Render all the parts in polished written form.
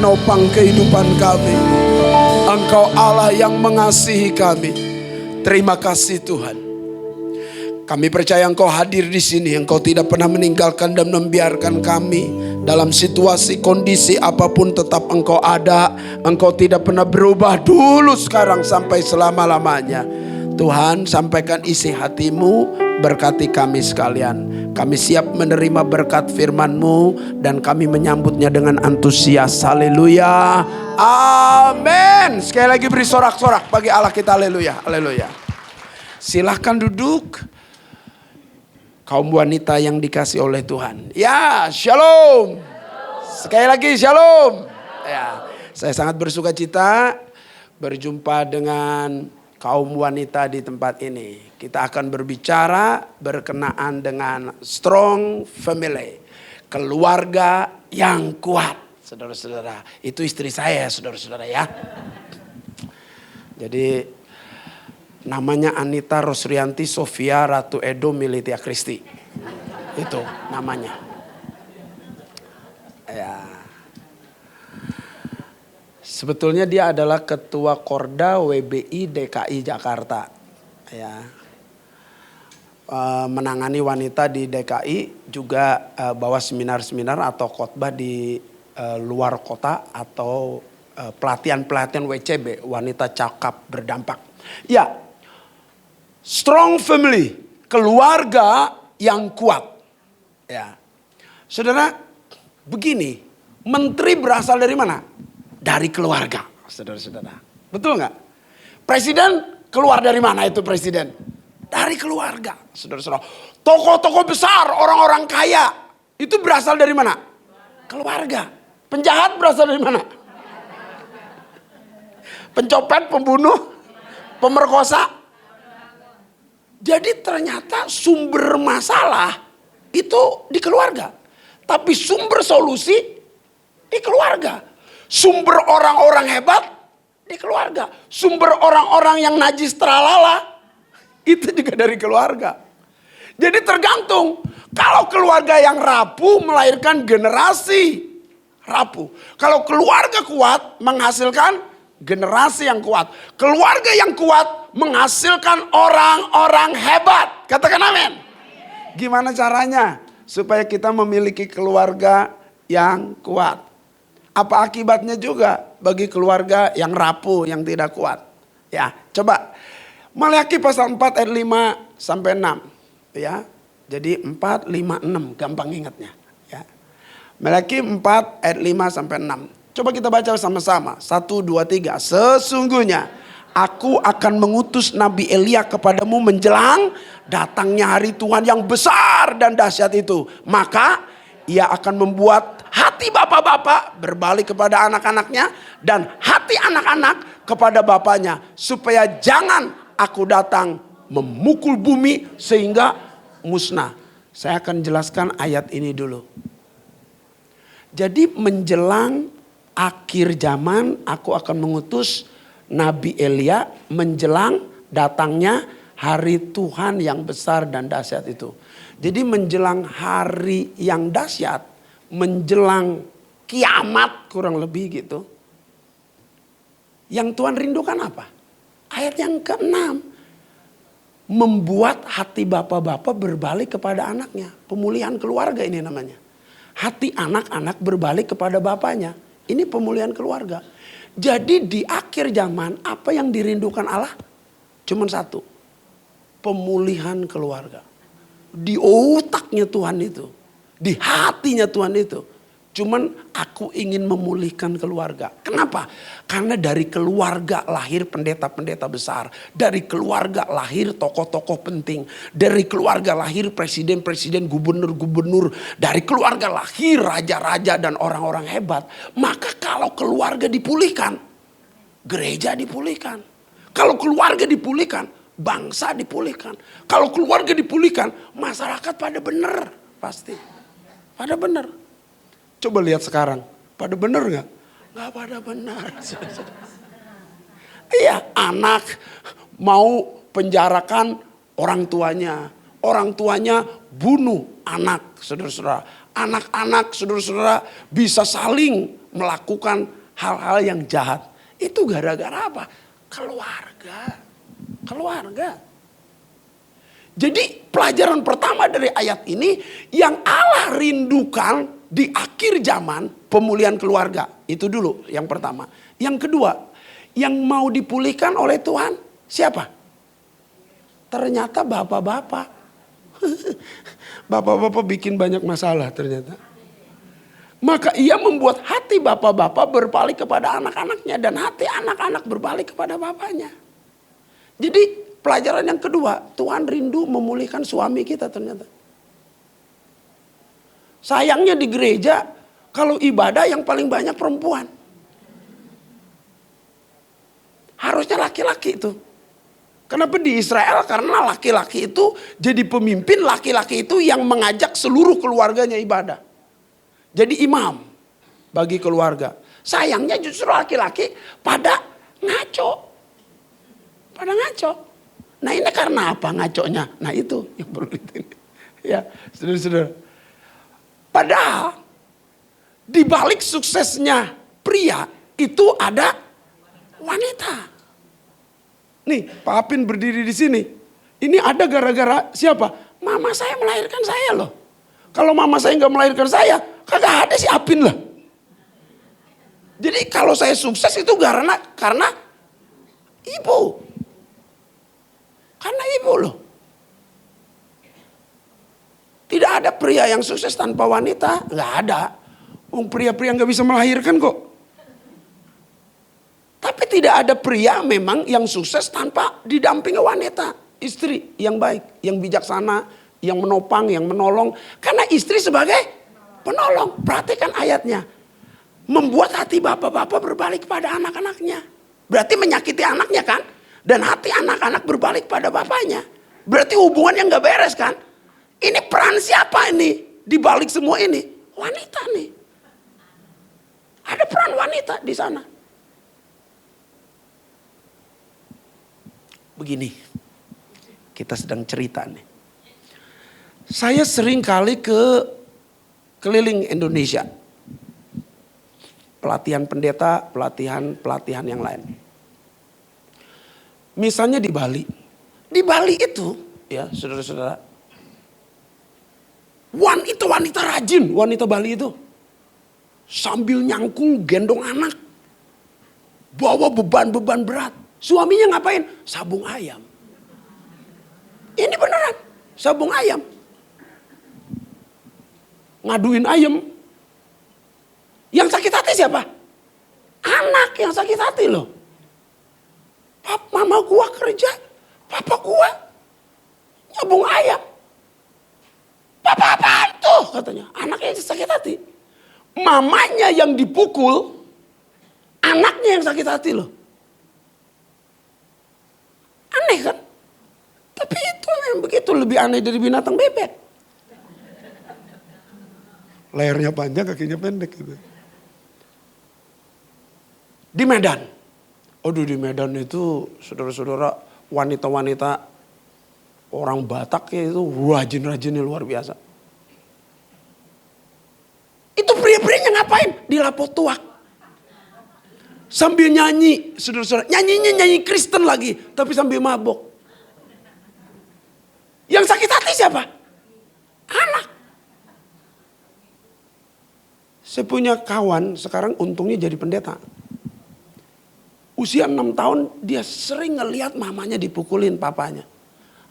penopang kehidupan kami. Engkau Allah yang mengasihi kami. Terima kasih Tuhan. Kami percaya Engkau hadir di sini. Engkau tidak pernah meninggalkan dan membiarkan kami. Dalam situasi kondisi apapun tetap Engkau ada. Engkau tidak pernah berubah dulu, sekarang, sampai selama-lamanya. Tuhan, sampaikan isi hatimu, berkati kami sekalian. Kami siap menerima berkat firman-Mu dan kami menyambutnya dengan antusias. Haleluya. Amin. Sekali lagi beri sorak-sorak bagi Allah kita. Haleluya. Haleluya. Silahkan duduk. Kaum wanita yang dikasih oleh Tuhan. Ya, shalom. Sekali lagi shalom. Ya, saya sangat bersuka cita berjumpa dengan kaum wanita di tempat ini. Kita akan berbicara berkenaan dengan strong family. Keluarga yang kuat. Saudara-saudara, itu istri saya, saudara-saudara ya. Jadi namanya Anita Rosrianti Sofia Ratu Edo Militia Kristi. Itu namanya. Ya. Sebetulnya dia adalah ketua Korda WBI DKI Jakarta. Ya. Menangani wanita di DKI, juga bawa seminar-seminar atau khotbah di luar kota atau pelatihan-pelatihan WCB, wanita cakap berdampak. Ya, strong family, keluarga yang kuat. Ya, saudara, begini, menteri berasal dari mana? Dari keluarga, saudara-saudara. Betul nggak? Presiden keluar dari mana itu presiden? Dari keluarga, saudara-saudara. Tokoh-tokoh besar, orang-orang kaya, itu berasal dari mana? Keluarga. Penjahat berasal dari mana? Pencopet, pembunuh, pemerkosa. Jadi ternyata sumber masalah itu di keluarga. Tapi sumber solusi di keluarga. Sumber orang-orang hebat di keluarga. Sumber orang-orang yang najis tralala itu juga dari keluarga. Jadi tergantung. Kalau keluarga yang rapuh melahirkan generasi rapuh. Kalau keluarga kuat menghasilkan generasi yang kuat. Keluarga yang kuat menghasilkan orang-orang hebat. Katakan amin. Gimana caranya supaya kita memiliki keluarga yang kuat? Apa akibatnya juga bagi keluarga yang rapuh, yang tidak kuat? Ya, coba Maleakhi pasal 4 ayat 5 sampai 6. Ya. Jadi 4, 5, 6 gampang ingatnya. Ya. Maleakhi 4 ayat 5 sampai 6. Coba kita baca sama-sama. 1, 2, 3. Sesungguhnya aku akan mengutus Nabi Elia kepadamu menjelang datangnya hari Tuhan yang besar dan dahsyat itu. Maka ia akan membuat hati bapak-bapak berbalik kepada anak-anaknya dan hati anak-anak kepada bapaknya, supaya jangan aku datang memukul bumi sehingga musnah. Saya akan jelaskan ayat ini dulu. Jadi menjelang akhir zaman aku akan mengutus Nabi Elia menjelang datangnya hari Tuhan yang besar dan dahsyat itu. Jadi menjelang hari yang dahsyat, menjelang kiamat kurang lebih gitu. Yang Tuhan rindukan apa? Ayat yang ke-6. Membuat hati bapak-bapak berbalik kepada anaknya. Pemulihan keluarga ini namanya. Hati anak-anak berbalik kepada bapaknya. Ini pemulihan keluarga. Jadi di akhir zaman apa yang dirindukan Allah? Cuman satu. Pemulihan keluarga. Di otaknya Tuhan itu. Di hatinya Tuhan itu. Cuman aku ingin memulihkan keluarga. Kenapa? Karena dari keluarga lahir pendeta-pendeta besar. Dari keluarga lahir tokoh-tokoh penting. Dari keluarga lahir presiden-presiden, gubernur-gubernur. Dari keluarga lahir raja-raja dan orang-orang hebat. Maka kalau keluarga dipulihkan, gereja dipulihkan. Kalau keluarga dipulihkan, bangsa dipulihkan. Kalau keluarga dipulihkan, masyarakat pada benar. Pasti. Pada benar. Coba lihat sekarang. Pada benar gak? Gak pada benar. Iya, anak mau penjarakan orang tuanya. Orang tuanya bunuh anak, saudara-saudara. Anak-anak, saudara-saudara, bisa saling melakukan hal-hal yang jahat. Itu gara-gara apa? Keluarga. Jadi pelajaran pertama dari ayat ini, yang Allah rindukan di akhir zaman, pemulihan keluarga. Itu dulu yang pertama. Yang kedua, yang mau dipulihkan oleh Tuhan siapa? Ternyata bapak-bapak. Bapak-bapak bikin banyak masalah ternyata. Maka ia membuat hati bapak-bapak berbalik kepada anak-anaknya. Dan hati anak-anak berbalik kepada bapaknya. Jadi pelajaran yang kedua, Tuhan rindu memulihkan suami kita ternyata. Sayangnya di gereja, kalau ibadah yang paling banyak perempuan. Harusnya laki-laki itu. Kenapa di Israel? Karena laki-laki itu jadi pemimpin, laki-laki itu yang mengajak seluruh keluarganya ibadah. Jadi imam bagi keluarga. Sayangnya justru laki-laki pada ngaco. Nah ini karena apa ngaconya? Nah itu yang perlu ditanya. Ya, saudara-saudara. Padahal di balik suksesnya pria itu ada wanita. Nih, Pak Apin berdiri di sini. Ini ada gara-gara siapa? Mama saya melahirkan saya loh. Kalau mama saya nggak melahirkan saya, kagak ada si Apin lah. Jadi kalau saya sukses itu karena ibu. Karena ibu loh. Tidak ada pria yang sukses tanpa wanita. Nggak ada. Pria-pria nggak bisa melahirkan kok. Tapi tidak ada pria memang yang sukses tanpa didampingi wanita. Istri yang baik, yang bijaksana, yang menopang, yang menolong. Karena istri sebagai penolong. Perhatikan ayatnya. Membuat hati bapak-bapak berbalik pada anak-anaknya. Berarti menyakiti anaknya kan? Dan hati anak-anak berbalik pada bapaknya. Berarti hubungan yang gak beres kan? Ini peran siapa ini? Di balik semua ini? Wanita nih. Ada peran wanita di sana. Begini. Kita sedang cerita nih. Saya sering kali keliling Indonesia. Pelatihan pendeta, pelatihan yang lain. Misalnya di Bali. Di Bali itu, ya saudara-saudara. Wanita rajin, wanita Bali itu. Sambil nyangkul gendong anak. Bawa beban-beban berat. Suaminya ngapain? Sabung ayam. Ini beneran, sabung ayam. Ngaduin ayam. Yang sakit hati siapa? Anak yang sakit hati loh. Mama gua kerja, papa gua nyabung ayam. Papa apaan tuh katanya, anaknya sakit hati. Mamanya yang dipukul, anaknya yang sakit hati loh. Aneh kan? Tapi itu yang begitu lebih aneh dari binatang bebek. Lehernya panjang, kakinya pendek gitu. Di Medan. Aduh di Medan itu saudara-saudara wanita-wanita orang Batak itu rajin-rajinnya luar biasa. Itu pria-prianya ngapain? Di Lapo Tuak. Sambil nyanyi, saudara-saudara. Nyanyinya nyanyi Kristen lagi, tapi sambil mabok. Yang sakit hati siapa? Anak. Saya punya kawan sekarang untungnya jadi pendeta. Usia 6 tahun dia sering ngelihat mamanya dipukulin papanya.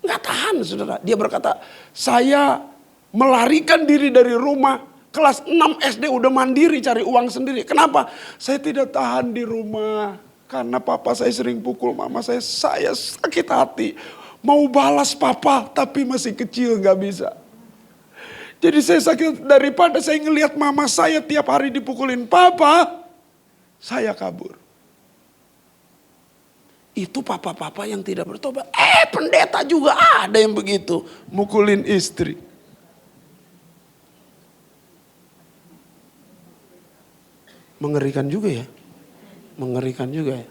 Nggak tahan saudara. Dia berkata, saya melarikan diri dari rumah. Kelas 6 SD udah mandiri cari uang sendiri. Kenapa? Saya tidak tahan di rumah. Karena papa saya sering pukul mama saya. Saya sakit hati. Mau balas papa tapi masih kecil nggak bisa. Jadi saya sakit daripada saya ngelihat mama saya tiap hari dipukulin papa. Saya kabur. Itu papa-papa yang tidak bertobat. Pendeta juga ada yang begitu. Mukulin istri. Mengerikan juga ya. Mengerikan juga ya.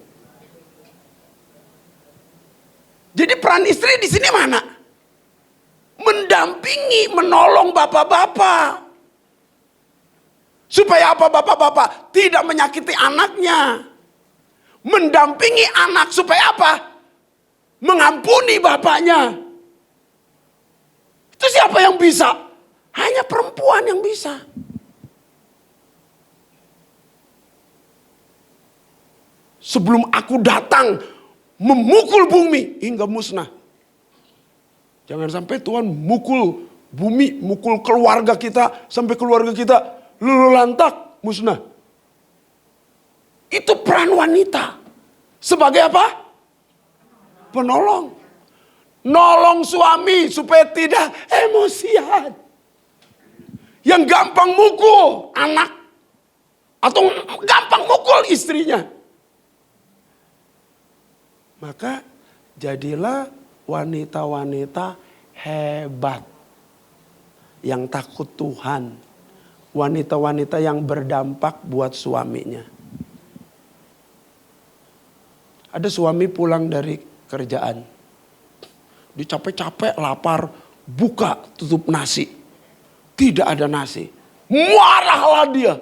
Jadi peran istri di sini mana? Mendampingi, menolong bapak-bapak. Supaya apa bapak-bapak? Tidak menyakiti anaknya. Mendampingi anak supaya apa? Mengampuni bapaknya. Itu siapa yang bisa? Hanya perempuan yang bisa. Sebelum aku datang memukul bumi hingga musnah. Jangan sampai Tuhan mukul bumi, mukul keluarga kita, sampai keluarga kita luluh lantak, musnah. Itu peran wanita. Sebagai apa? Penolong. Nolong suami supaya tidak emosian. Yang gampang mukul anak. Atau gampang mukul istrinya. Maka jadilah wanita-wanita hebat. Yang takut Tuhan. Wanita-wanita yang berdampak buat suaminya. Ada suami pulang dari kerjaan. Dia capek-capek, lapar, buka tutup nasi. Tidak ada nasi. Marahlah dia.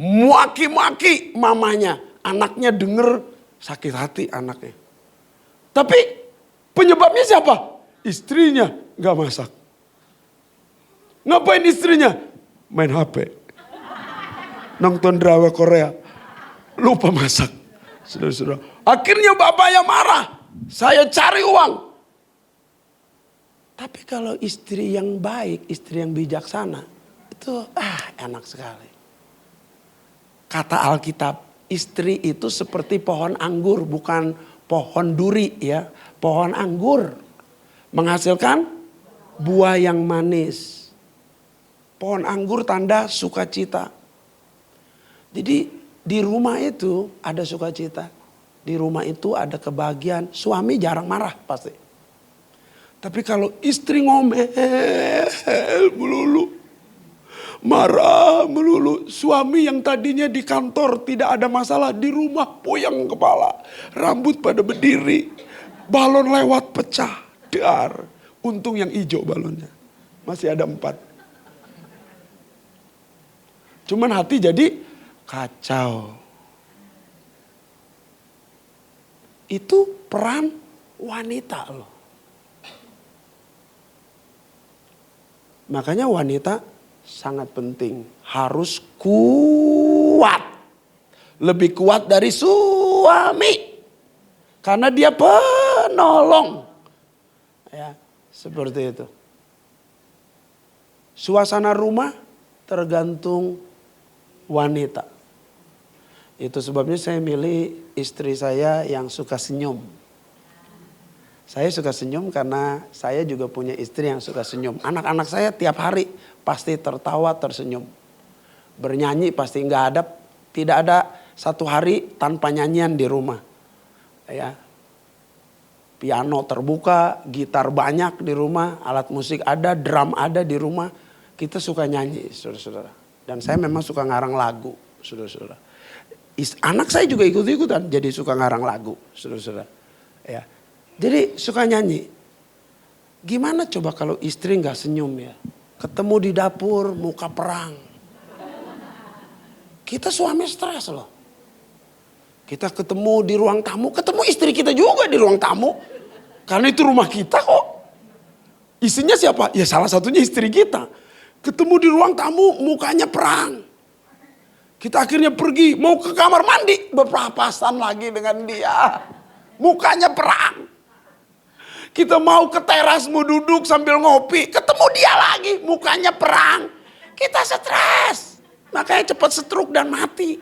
Maki-maki mamanya. Anaknya denger sakit hati anaknya. Tapi penyebabnya siapa? Istrinya gak masak. Ngapain istrinya? Main HP. Nonton drama Korea. Lupa masak. Saudara-saudara. Akhirnya bapaknya marah. Saya cari uang. Tapi kalau istri yang baik, istri yang bijaksana. Itu enak sekali. Kata Alkitab. Istri itu seperti pohon anggur. Bukan pohon duri ya. Pohon anggur. Menghasilkan buah yang manis. Pohon anggur tanda sukacita. Jadi di rumah itu ada sukacita. Di rumah itu ada kebahagiaan. Suami jarang marah pasti. Tapi kalau istri ngomel melulu. Marah melulu. Suami yang tadinya di kantor tidak ada masalah. Di rumah puyeng kepala. Rambut pada berdiri. Balon lewat pecah. Dar. Untung yang hijau balonnya. Masih ada 4. Cuman hati jadi kacau. Itu peran wanita loh. Makanya wanita sangat penting. Harus kuat. Lebih kuat dari suami. Karena dia penolong. Ya, seperti itu. Suasana rumah tergantung wanita. Itu sebabnya saya milih istri saya yang suka senyum. Saya suka senyum karena saya juga punya istri yang suka senyum. Anak-anak saya tiap hari pasti tertawa, tersenyum. Bernyanyi pasti tidak ada satu hari tanpa nyanyian di rumah. Ya. Piano terbuka, gitar banyak di rumah, alat musik ada, drum ada di rumah. Kita suka nyanyi, saudara-saudara. Dan saya memang suka ngarang lagu, saudara-saudara. Anak saya juga ikut-ikutan jadi suka ngarang lagu, saudara-saudara. Ya. Jadi suka nyanyi. Gimana coba kalau istri gak senyum ya? Ketemu di dapur, muka perang. Kita suami stres loh. Kita ketemu di ruang tamu, ketemu istri kita juga di ruang tamu. Karena itu rumah kita kok. Isinya siapa? Ya salah satunya istri kita. Ketemu di ruang tamu, mukanya perang. Kita akhirnya pergi, mau ke kamar mandi, berpapasan lagi dengan dia. Mukanya perang. Kita mau ke teras, mau duduk sambil ngopi, ketemu dia lagi, mukanya perang. Kita stres, makanya cepat stroke dan mati.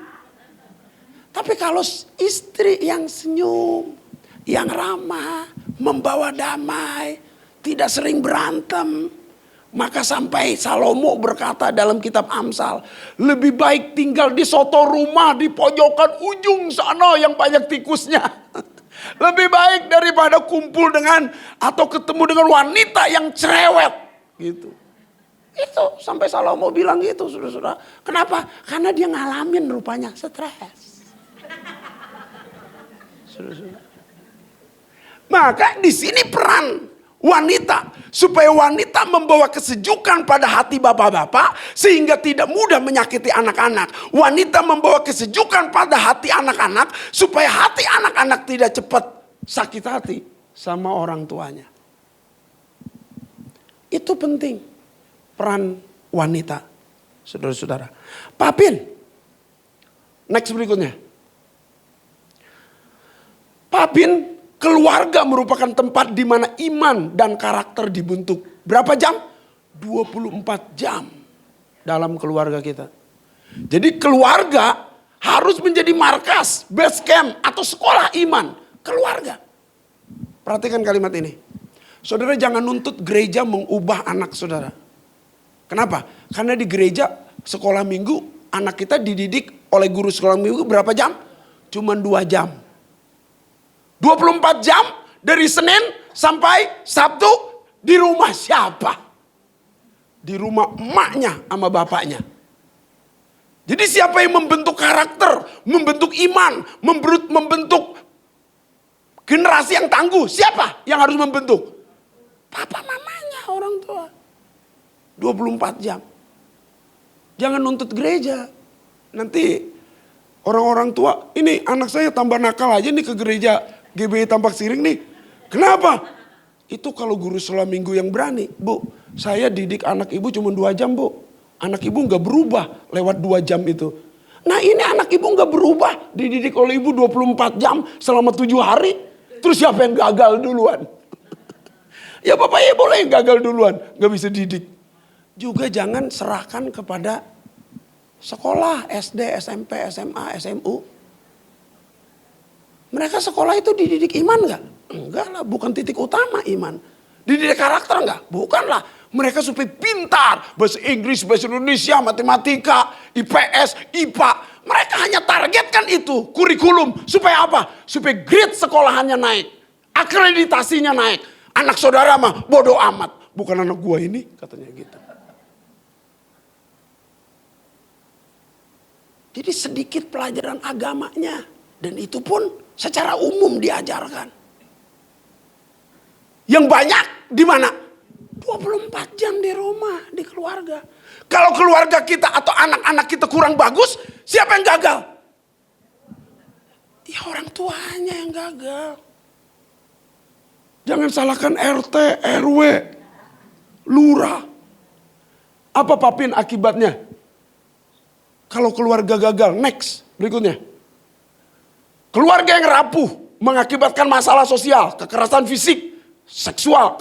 Tapi kalau istri yang senyum, yang ramah, membawa damai, tidak sering berantem, maka sampai Salomo berkata dalam kitab Amsal, lebih baik tinggal di soto rumah di pojokan ujung sana yang banyak tikusnya. Lebih baik daripada kumpul dengan atau ketemu dengan wanita yang cerewet gitu. Itu sampai Salomo bilang gitu, saudara-saudara. Kenapa? Karena dia ngalamin rupanya stres. Saudara-saudara. Maka di sini peran wanita. Supaya wanita membawa kesejukan pada hati bapak-bapak sehingga tidak mudah menyakiti anak-anak. Wanita membawa kesejukan pada hati anak-anak supaya hati anak-anak tidak cepat sakit hati sama orang tuanya. Itu penting peran wanita, saudara-saudara. Papin, next berikutnya. Papin, keluarga merupakan tempat di mana iman dan karakter dibentuk. Berapa jam? 24 jam dalam keluarga kita. Jadi keluarga harus menjadi markas, base camp atau sekolah iman. Keluarga. Perhatikan kalimat ini. Saudara jangan nuntut gereja mengubah anak saudara. Kenapa? Karena di gereja sekolah minggu anak kita dididik oleh guru sekolah minggu berapa jam? Cuman 2 jam. 24 jam dari Senin sampai Sabtu di rumah siapa? Di rumah emaknya sama bapaknya. Jadi siapa yang membentuk karakter, membentuk iman, membentuk generasi yang tangguh? Siapa yang harus membentuk? Papa mamanya orang tua. 24 jam. Jangan nuntut gereja. Nanti orang-orang tua, ini anak saya tambah nakal aja nih ke gereja GBI Tampak Siring nih. Kenapa? Itu kalau guru sekolah minggu yang berani. Bu, saya didik anak ibu cuma 2 jam bu. Anak ibu gak berubah lewat 2 jam itu. Nah ini anak ibu gak berubah. Dididik oleh ibu 24 jam selama 7 hari. Terus siapa yang gagal duluan? Ya bapak ya boleh yang gagal duluan. Gak bisa didik. Juga jangan serahkan kepada sekolah SD, SMP, SMA, SMU. Mereka sekolah itu dididik iman gak? Enggak lah, bukan titik utama iman. Dididik karakter enggak? Bukanlah. Mereka supaya pintar. Bahasa Inggris, bahasa Indonesia, matematika, IPS, IPA. Mereka hanya targetkan itu, kurikulum. Supaya apa? Supaya grade sekolahannya naik. Akreditasinya naik. Anak saudara mah bodoh amat. Bukan anak gua ini, katanya gitu. Jadi sedikit pelajaran agamanya. Dan itu pun secara umum diajarkan. Yang banyak di mana? 24 jam di rumah, di keluarga. Kalau keluarga kita atau anak-anak kita kurang bagus, siapa yang gagal? Ya orang tuanya yang gagal. Jangan salahkan RT, RW, lurah. Apa papin akibatnya? Kalau keluarga gagal, next berikutnya. Keluarga yang rapuh mengakibatkan masalah sosial, kekerasan fisik, seksual,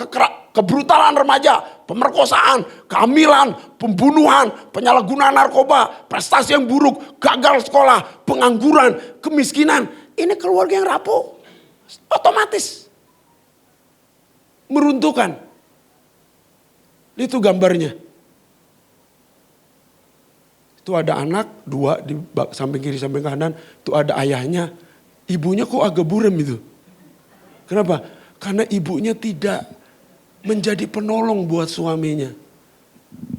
kebrutalan remaja, pemerkosaan, kehamilan, pembunuhan, penyalahgunaan narkoba, prestasi yang buruk, gagal sekolah, pengangguran, kemiskinan. Ini keluarga yang rapuh. Otomatis meruntuhkan. Itu gambarnya. Itu ada anak 2 di samping kiri samping kanan. Itu ada ayahnya. Ibunya kok agak buram itu. Kenapa? Karena ibunya tidak menjadi penolong buat suaminya.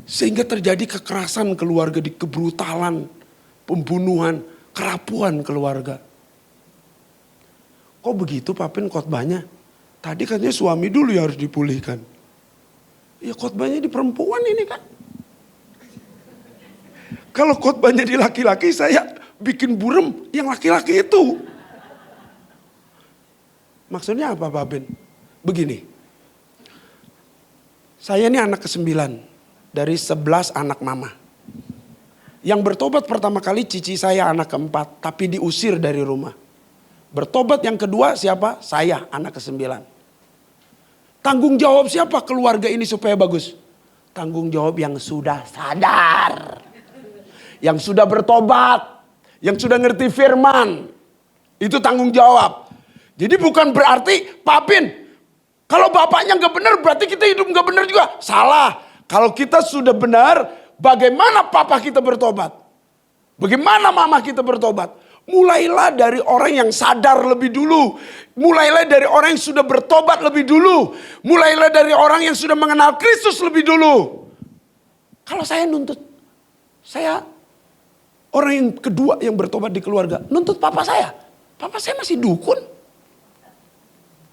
Sehingga terjadi kekerasan keluarga, di kebrutalan, pembunuhan, kerapuhan keluarga. Kok begitu papin khotbahnya? Tadi katanya suami dulu yang harus dipulihkan. Ya khotbahnya di perempuan ini kan. Kalau khotbahnya di laki-laki saya bikin burem yang laki-laki itu. Maksudnya apa Pak Ben? Begini. Saya ini anak ke-9 dari 11 anak mama. Yang bertobat pertama kali cici saya anak ke-4 tapi diusir dari rumah. Bertobat yang kedua siapa? Saya anak ke-9. Tanggung jawab siapa keluarga ini supaya bagus? Tanggung jawab yang sudah sadar. Yang sudah bertobat. Yang sudah ngerti firman. Itu tanggung jawab. Jadi bukan berarti papin. Kalau bapaknya gak benar berarti kita hidup gak benar juga. Salah. Kalau kita sudah benar, bagaimana papa kita bertobat? Bagaimana mama kita bertobat? Mulailah dari orang yang sadar lebih dulu. Mulailah dari orang yang sudah bertobat lebih dulu. Mulailah dari orang yang sudah mengenal Kristus lebih dulu. Kalau saya nuntut, saya orang yang kedua yang bertobat di keluarga, nuntut papa saya. Papa saya masih dukun.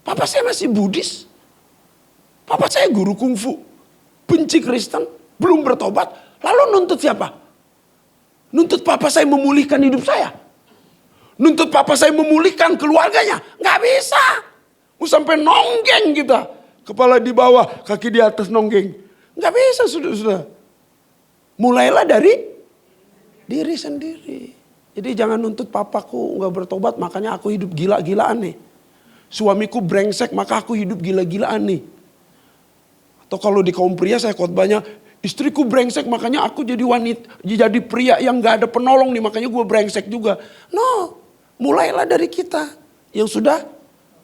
Papa saya masih Buddhis. Papa saya guru kungfu, benci Kristen, belum bertobat. Lalu nuntut siapa? Nuntut papa saya memulihkan hidup saya. Nuntut papa saya memulihkan keluarganya. Nggak bisa. Sampai nonggeng kita. Kepala di bawah, kaki di atas nonggeng. Nggak bisa sudah. Mulailah dari diri sendiri. Jadi jangan nuntut papaku nggak bertobat, makanya aku hidup gila-gilaan nih. Suamiku brengsek, maka aku hidup gila-gilaan nih. Atau kalau di kaum pria saya khotbahnya, istriku brengsek makanya aku jadi wanita, jadi pria yang nggak ada penolong nih, makanya gue brengsek juga. No, mulailah dari kita yang sudah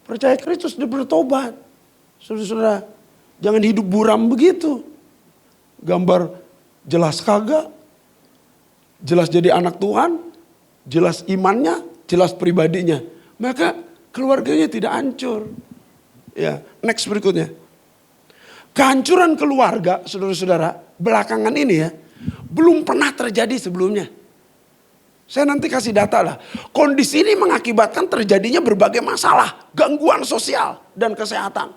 percaya Kristus, sudah bertobat. Saudara-saudara, jangan hidup buram begitu. Gambar jelas kagak, jelas jadi anak Tuhan, jelas imannya, jelas pribadinya. Maka keluarganya tidak hancur. Ya, next berikutnya. Kehancuran keluarga, saudara-saudara, belakangan ini ya, belum pernah terjadi sebelumnya. Saya nanti kasih data lah. Kondisi ini mengakibatkan terjadinya berbagai masalah, gangguan sosial dan kesehatan.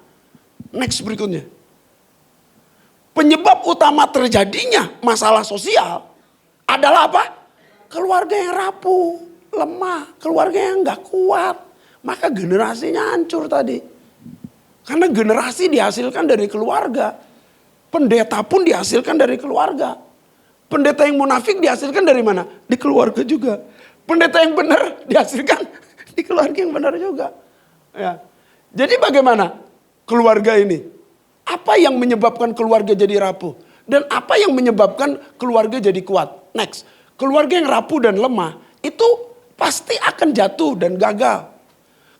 Next berikutnya. Penyebab utama terjadinya masalah sosial adalah apa? Keluarga yang rapuh, lemah, keluarga yang gak kuat. Maka generasinya hancur tadi. Karena generasi dihasilkan dari keluarga. Pendeta pun dihasilkan dari keluarga. Pendeta yang munafik dihasilkan dari mana? Di keluarga juga. Pendeta yang benar dihasilkan di keluarga yang benar juga. Ya. Jadi bagaimana keluarga ini? Apa yang menyebabkan keluarga jadi rapuh? Dan apa yang menyebabkan keluarga jadi kuat? Next. Keluarga yang rapuh dan lemah itu pasti akan jatuh dan gagal.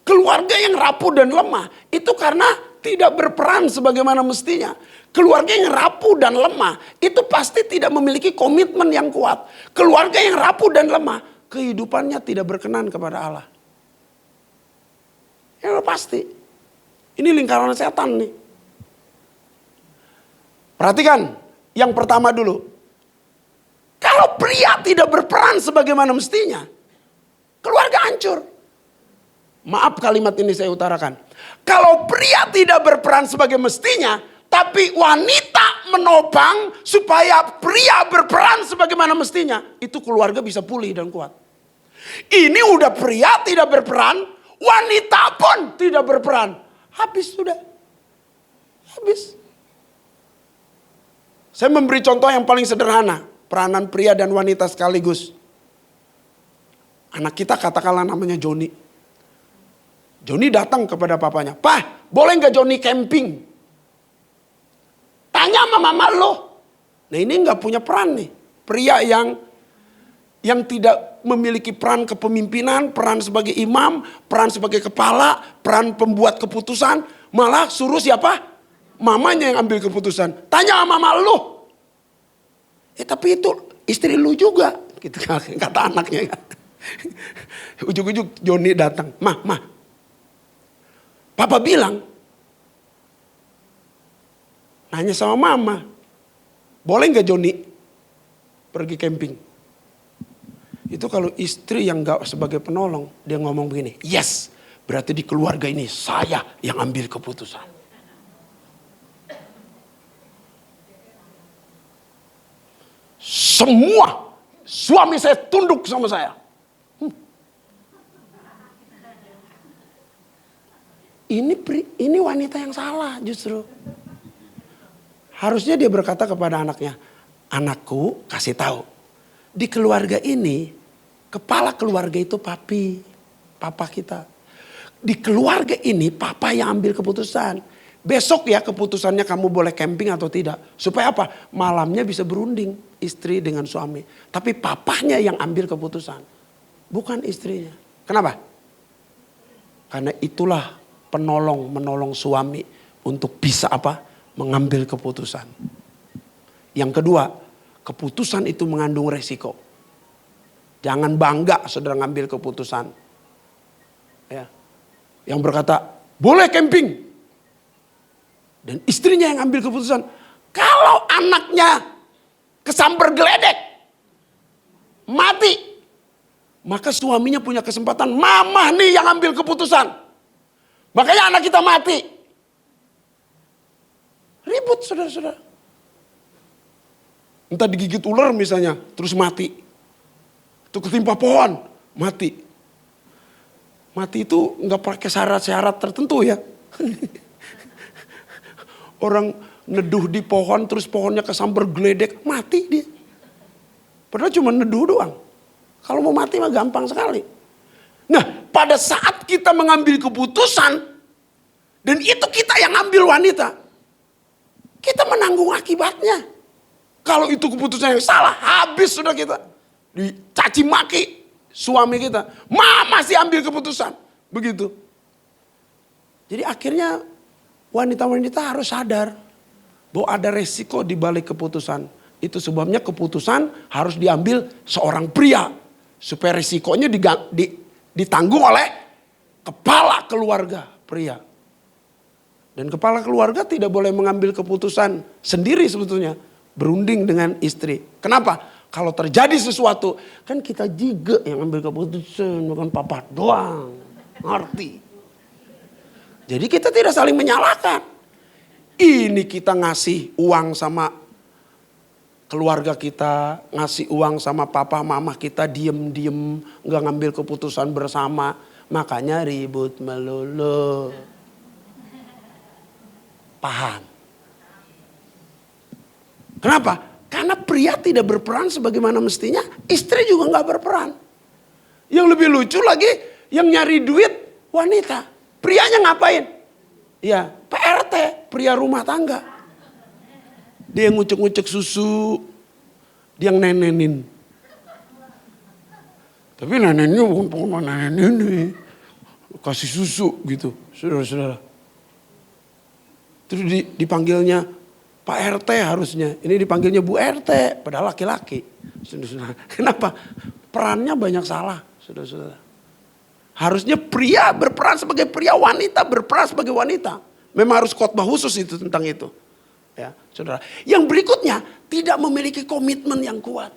Keluarga yang rapuh dan lemah itu karena tidak berperan sebagaimana mestinya. Keluarga yang rapuh dan lemah itu pasti tidak memiliki komitmen yang kuat. Keluarga yang rapuh dan lemah, kehidupannya tidak berkenan kepada Allah. Ya pasti. Ini lingkaran setan nih. Perhatikan yang pertama dulu. Kalau pria tidak berperan sebagaimana mestinya, keluarga hancur. Maaf kalimat ini saya utarakan. Kalau pria tidak berperan sebagai mestinya, tapi wanita menopang supaya pria berperan sebagaimana mestinya, itu keluarga bisa pulih dan kuat. Ini udah pria tidak berperan, wanita pun tidak berperan. Habis sudah. Habis. Saya memberi contoh yang paling sederhana. Peranan pria dan wanita sekaligus. Anak kita katakanlah namanya Joni. Joni datang kepada papanya. "Pak, boleh gak Joni camping?" Tanya sama mama lo. Nah ini gak punya peran nih. Pria yang tidak memiliki peran kepemimpinan, peran sebagai imam, peran sebagai kepala, peran pembuat keputusan. Malah suruh siapa? Mamanya yang ambil keputusan. Tanya sama mama lo. Tapi itu istri lu juga. Gitu kata anaknya. Ujung-ujung Joni datang. Mah. Papa bilang. Nanya sama mama. Boleh gak Joni pergi camping? Itu kalau istri yang gak sebagai penolong. Dia ngomong begini. Yes. Berarti di keluarga ini saya yang ambil keputusan. Semua suami saya tunduk sama saya. Ini wanita yang salah justru. Harusnya dia berkata kepada anaknya, "Anakku, kasih tahu. Di keluarga ini, kepala keluarga itu papa kita. Di keluarga ini papa yang ambil keputusan. Besok ya keputusannya kamu boleh camping atau tidak. Supaya apa? Malamnya bisa berunding istri dengan suami. Tapi papahnya yang ambil keputusan. Bukan istrinya. Kenapa? Karena itulah menolong suami untuk bisa apa? Mengambil keputusan. Yang kedua, keputusan itu mengandung resiko. Jangan bangga saudara ngambil keputusan. Ya. Yang berkata, boleh camping. Dan istrinya yang ambil keputusan. Kalau anaknya kesambar geledek, mati. Maka suaminya punya kesempatan, mama nih yang ambil keputusan. Makanya anak kita mati. Ribut saudara-saudara. Entah digigit ular misalnya, terus mati. Itu ketimpa pohon, mati. Mati itu nggak pakai syarat-syarat tertentu ya. Orang neduh di pohon, terus pohonnya kesambar geledek, mati dia. Padahal cuma neduh doang. Kalau mau mati mah gampang sekali. Nah, pada saat kita mengambil keputusan, dan itu kita yang ambil wanita, kita menanggung akibatnya. Kalau itu keputusan yang salah, habis sudah kita. Dicaci maki suami kita. Masih ambil keputusan. Begitu. Jadi akhirnya wanita-wanita harus sadar bahwa ada resiko di balik keputusan. Itu sebabnya keputusan harus diambil seorang pria. Supaya resikonya ditanggung oleh kepala keluarga pria. Dan kepala keluarga tidak boleh mengambil keputusan sendiri sebetulnya. Berunding dengan istri. Kenapa? Kalau terjadi sesuatu, kan kita juga yang ambil keputusan, bukan papa doang. Ngerti? Jadi kita tidak saling menyalahkan. Ini kita ngasih uang sama keluarga kita, ngasih uang sama papa mama kita, diem-diem, gak ngambil keputusan bersama. Makanya ribut melulu. Paham? Kenapa? Karena pria tidak berperan sebagaimana mestinya, istri juga gak berperan. Yang lebih lucu lagi, yang nyari duit wanita. Prianya ngapain? Ya, PRT, pria rumah tangga. Dia yang ngucek-ngucek susu, dia yang nenenin. Tapi nenennya bukan nenenin nih. Kasih susu gitu, saudara-saudara. Terus dipanggilnya Pak RT harusnya. Ini dipanggilnya Bu RT, padahal laki-laki. Saudara-saudara. Kenapa? Perannya banyak salah, saudara-saudara. Harusnya pria berperan sebagai pria, wanita berperan sebagai wanita. Memang harus khotbah khusus itu tentang itu. Ya, saudara. Yang berikutnya, tidak memiliki komitmen yang kuat.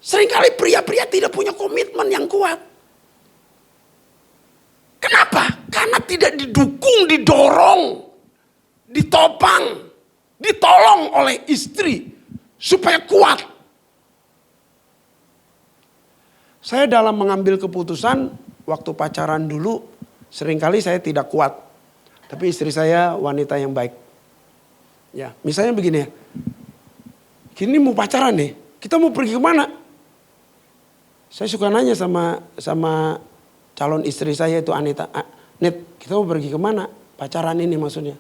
Seringkali pria-pria tidak punya komitmen yang kuat. Kenapa? Karena tidak didukung, didorong, ditopang, ditolong oleh istri supaya kuat. Saya dalam mengambil keputusan waktu pacaran dulu, seringkali saya tidak kuat. Tapi istri saya wanita yang baik. Ya, misalnya begini ya. Kini mau pacaran nih, kita mau pergi kemana? Saya suka nanya sama calon istri saya itu Anita. Net, kita mau pergi kemana? Pacaran ini maksudnya.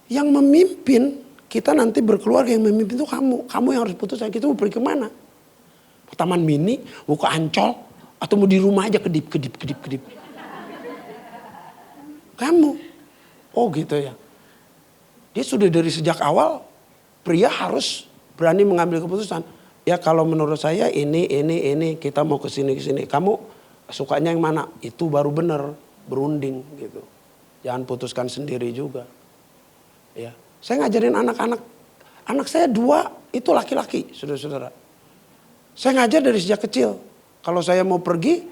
Yang memimpin, kita nanti berkeluarga yang memimpin itu kamu. Kamu yang harus putuskan kita mau pergi kemana. Ke Taman Mini, mau ke Ancol, atau mau di rumah aja kedip. Kamu. Oh gitu ya. Dia sudah dari sejak awal, pria harus berani mengambil keputusan. Ya kalau menurut saya ini, kita mau ke sini. Kamu sukanya yang mana? Itu baru benar, berunding gitu. Jangan putuskan sendiri juga. Ya, saya ngajarin anak-anak. Anak saya 2 itu laki-laki, saudara-saudara. Saya ngajar dari sejak kecil. Kalau saya mau pergi,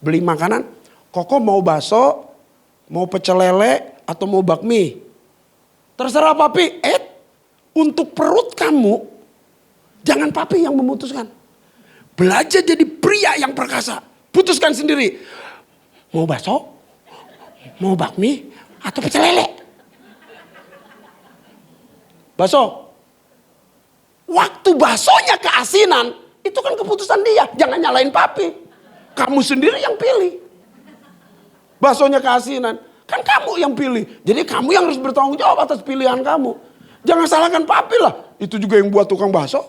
beli makanan. Koko mau bakso, mau pecel lele, atau mau bakmi. Terserah papi. Untuk perut kamu, jangan papi yang memutuskan. Belajar jadi pria yang perkasa. Putuskan sendiri. Mau bakso, mau bakmi, atau pecel lele. Bakso. Waktu baksonya keasinan, itu kan keputusan dia. Jangan nyalain papi. Kamu sendiri yang pilih. Baksonya keasinan. Kan kamu yang pilih. Jadi kamu yang harus bertanggung jawab atas pilihan kamu. Jangan salahkan papi lah. Itu juga yang buat tukang bakso.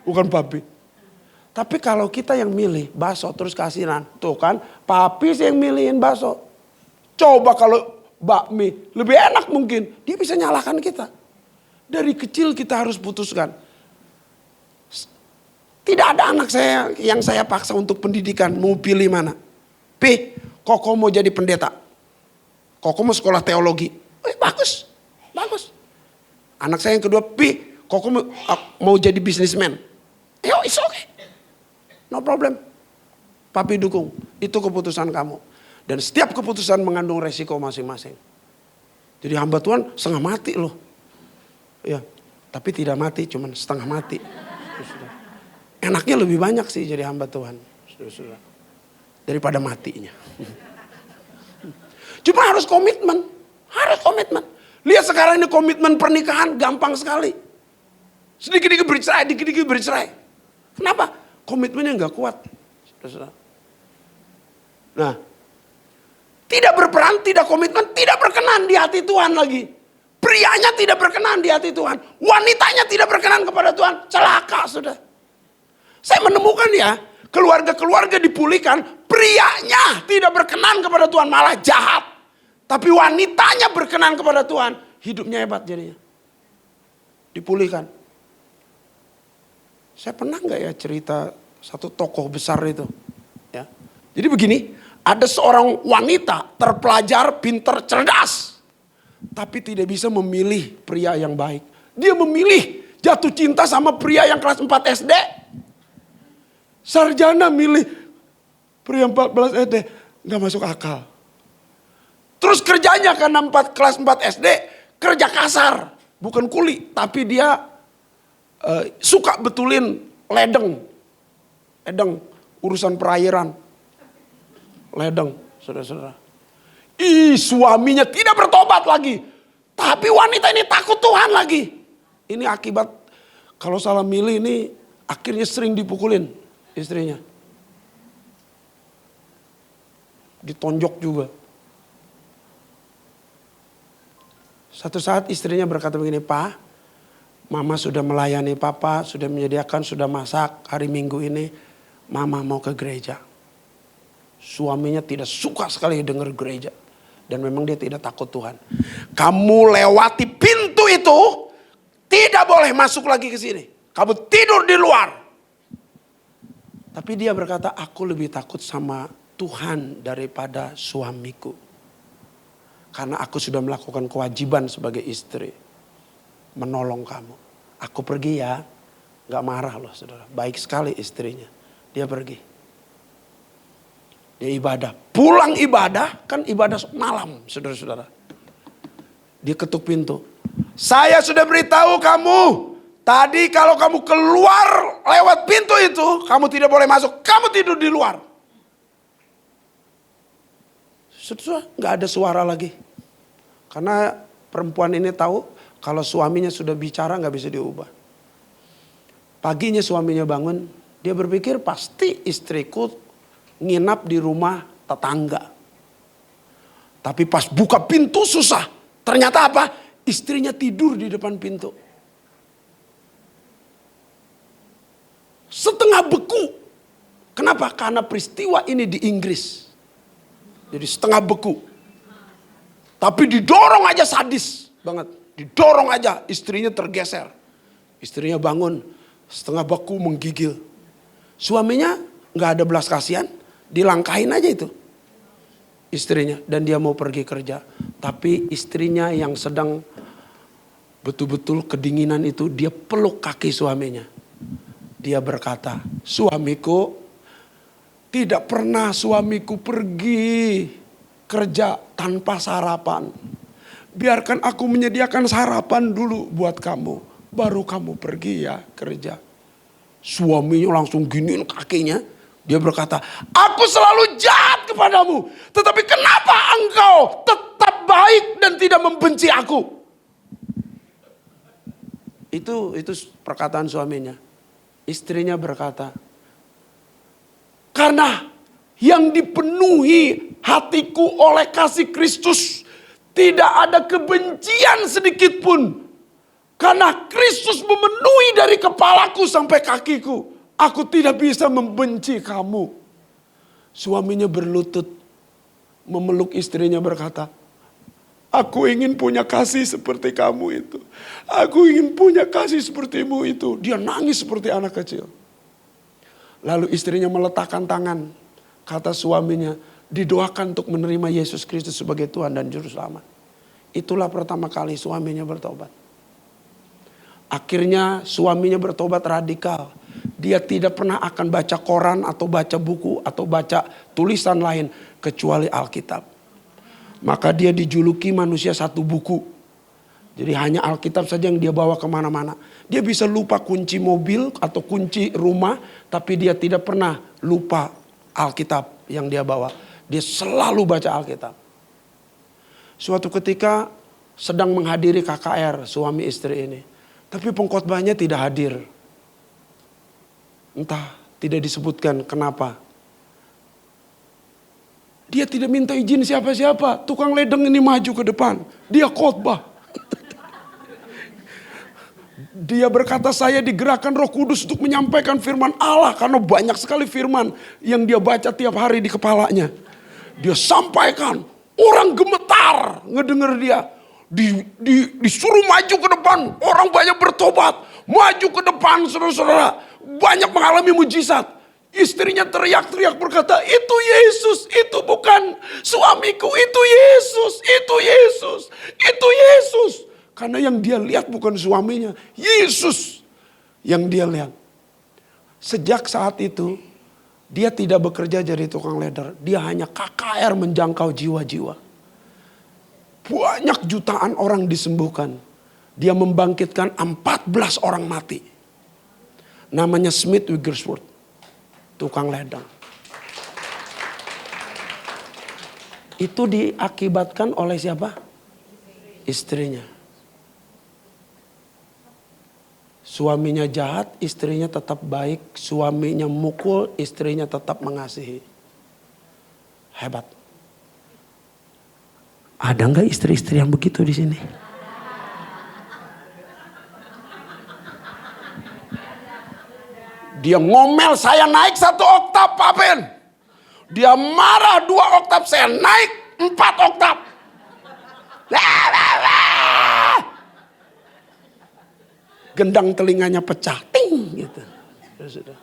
Bukan papi. Tapi kalau kita yang milih bakso terus keasinan. Tuh kan papi sih yang milihin bakso. Coba kalau bakmi lebih enak mungkin. Dia bisa nyalahkan kita. Dari kecil kita harus putuskan. Tidak ada anak saya yang saya paksa untuk pendidikan. Mau pilih mana? Koko mau jadi pendeta. Koko mau sekolah teologi. Bagus. Anak saya yang kedua, Koko mau jadi bisnismen. It's okay. No problem. Papi dukung. Itu keputusan kamu. Dan setiap keputusan mengandung resiko masing-masing. Jadi hamba Tuhan setengah mati loh. Ya, tapi tidak mati, cuman setengah mati. Enaknya lebih banyak sih jadi hamba Tuhan. Daripada matinya. Cuma harus komitmen. Harus komitmen. Lihat sekarang ini komitmen pernikahan gampang sekali. Sedikit-sedikit bercerai, dikit-dikit bercerai. Kenapa? Komitmennya nggak kuat. Nah, tidak berperan, tidak komitmen, tidak berkenan di hati Tuhan lagi. Prianya tidak berkenan di hati Tuhan. Wanitanya tidak berkenan kepada Tuhan. Celaka sudah. Saya menemukan ya, keluarga-keluarga dipulihkan, prianya tidak berkenan kepada Tuhan, malah jahat. Tapi wanitanya berkenan kepada Tuhan, hidupnya hebat jadinya. Dipulihkan. Saya pernah nggak ya cerita satu tokoh besar itu? Ya. Jadi begini, ada seorang wanita terpelajar, pinter, cerdas. Tapi tidak bisa memilih pria yang baik. Dia memilih jatuh cinta sama pria yang kelas 4 SD. Sarjana milih pria 14 SD. Gak masuk akal. Terus kerjanya karena kelas 4 SD. Kerja kasar. Bukan kuli. Tapi dia suka betulin ledeng. Ledeng. Urusan perairan. Ledeng. Saudara-saudara. Suaminya tidak bertobat lagi. Tapi wanita ini takut Tuhan lagi. Ini akibat kalau salah milih ini akhirnya sering dipukulin istrinya. Ditonjok juga. Satu saat istrinya berkata begini, Pak, Mama sudah melayani Papa, sudah menyediakan, sudah masak hari Minggu ini. Mama mau ke gereja. Suaminya tidak suka sekali dengar gereja. Dan memang dia tidak takut Tuhan. Kamu lewati pintu itu, tidak boleh masuk lagi ke sini. Kamu tidur di luar. Tapi dia berkata, aku lebih takut sama Tuhan daripada suamiku. Karena aku sudah melakukan kewajiban sebagai istri. Menolong kamu. Aku pergi ya. Gak marah loh saudara. Baik sekali istrinya. Dia pergi. Dia ibadah. Pulang ibadah. Kan ibadah malam saudara-saudara. Dia ketuk pintu. Saya sudah beritahu kamu. Tadi kalau kamu keluar lewat pintu itu. Kamu tidak boleh masuk. Kamu tidur di luar. Saudara, gak ada suara lagi. Karena perempuan ini tahu. Kalau suaminya sudah bicara gak bisa diubah. Paginya suaminya bangun. Dia berpikir pasti istriku nginap di rumah tetangga. Tapi pas buka pintu susah. Ternyata apa? Istrinya tidur di depan pintu. Setengah beku. Kenapa? Karena peristiwa ini di Inggris. Jadi setengah beku. Tapi didorong aja sadis banget. Didorong aja istrinya tergeser. Istrinya bangun setengah beku menggigil. Suaminya gak ada belas kasihan. Dilangkahin aja itu istrinya. Dan dia mau pergi kerja. Tapi istrinya yang sedang betul-betul kedinginan itu. Dia peluk kaki suaminya. Dia berkata, suamiku, tidak pernah suamiku pergi kerja tanpa sarapan. Biarkan aku menyediakan sarapan dulu buat kamu. Baru kamu pergi ya kerja. Suaminya langsung giniin kakinya. Dia berkata, aku selalu jahat kepadamu. Tetapi kenapa engkau tetap baik dan tidak membenci aku? Itu perkataan suaminya. Istrinya berkata, karena yang dipenuhi hatiku oleh kasih Kristus. Tidak ada kebencian sedikit pun. Karena Kristus memenuhi dari kepalaku sampai kakiku. Aku tidak bisa membenci kamu. Suaminya berlutut. Memeluk istrinya berkata, aku ingin punya kasih seperti kamu itu. Aku ingin punya kasih sepertimu itu. Dia nangis seperti anak kecil. Lalu istrinya meletakkan tangan. Kata suaminya, didoakan untuk menerima Yesus Kristus sebagai Tuhan dan Juru Selamat. Itulah pertama kali suaminya bertobat. Akhirnya suaminya bertobat radikal. Dia tidak pernah akan baca koran atau baca buku atau baca tulisan lain kecuali Alkitab. Maka dia dijuluki manusia satu buku. Jadi hanya Alkitab saja yang dia bawa kemana-mana. Dia bisa lupa kunci mobil atau kunci rumah, tapi dia tidak pernah lupa Alkitab yang dia bawa. Dia selalu baca Alkitab. Suatu ketika sedang menghadiri KKR suami istri ini. Tapi pengkhotbahnya tidak hadir. Entah tidak disebutkan kenapa. Dia tidak minta izin siapa-siapa. Tukang ledeng ini maju ke depan. Dia khotbah. Dia berkata, saya digerakkan Roh Kudus untuk menyampaikan firman Allah. Karena banyak sekali firman yang dia baca tiap hari di kepalanya. Dia sampaikan. Orang gemetar ngedenger dia. Disuruh maju ke depan. Orang banyak bertobat. Maju ke depan saudara-saudara. Banyak mengalami mujizat. Istrinya teriak-teriak berkata, itu Yesus, itu bukan suamiku, itu Yesus, itu Yesus, itu Yesus. Karena yang dia lihat bukan suaminya, Yesus yang dia lihat. Sejak saat itu, dia tidak bekerja jadi tukang leder. Dia hanya KKR menjangkau jiwa-jiwa. Banyak jutaan orang disembuhkan. Dia membangkitkan 14 orang mati. Namanya Smith Wigglesworth. Tukang ledang. Itu diakibatkan oleh siapa? Istrinya. Suaminya jahat, istrinya tetap baik. Suaminya mukul, istrinya tetap mengasihi. Hebat. Ada nggak istri-istri yang begitu di sini? Dia ngomel, saya naik 1 oktav Pak Ben. Dia marah 2 oktav, saya naik 4 oktav. Gendang telinganya pecah, ting gitu. Sudah.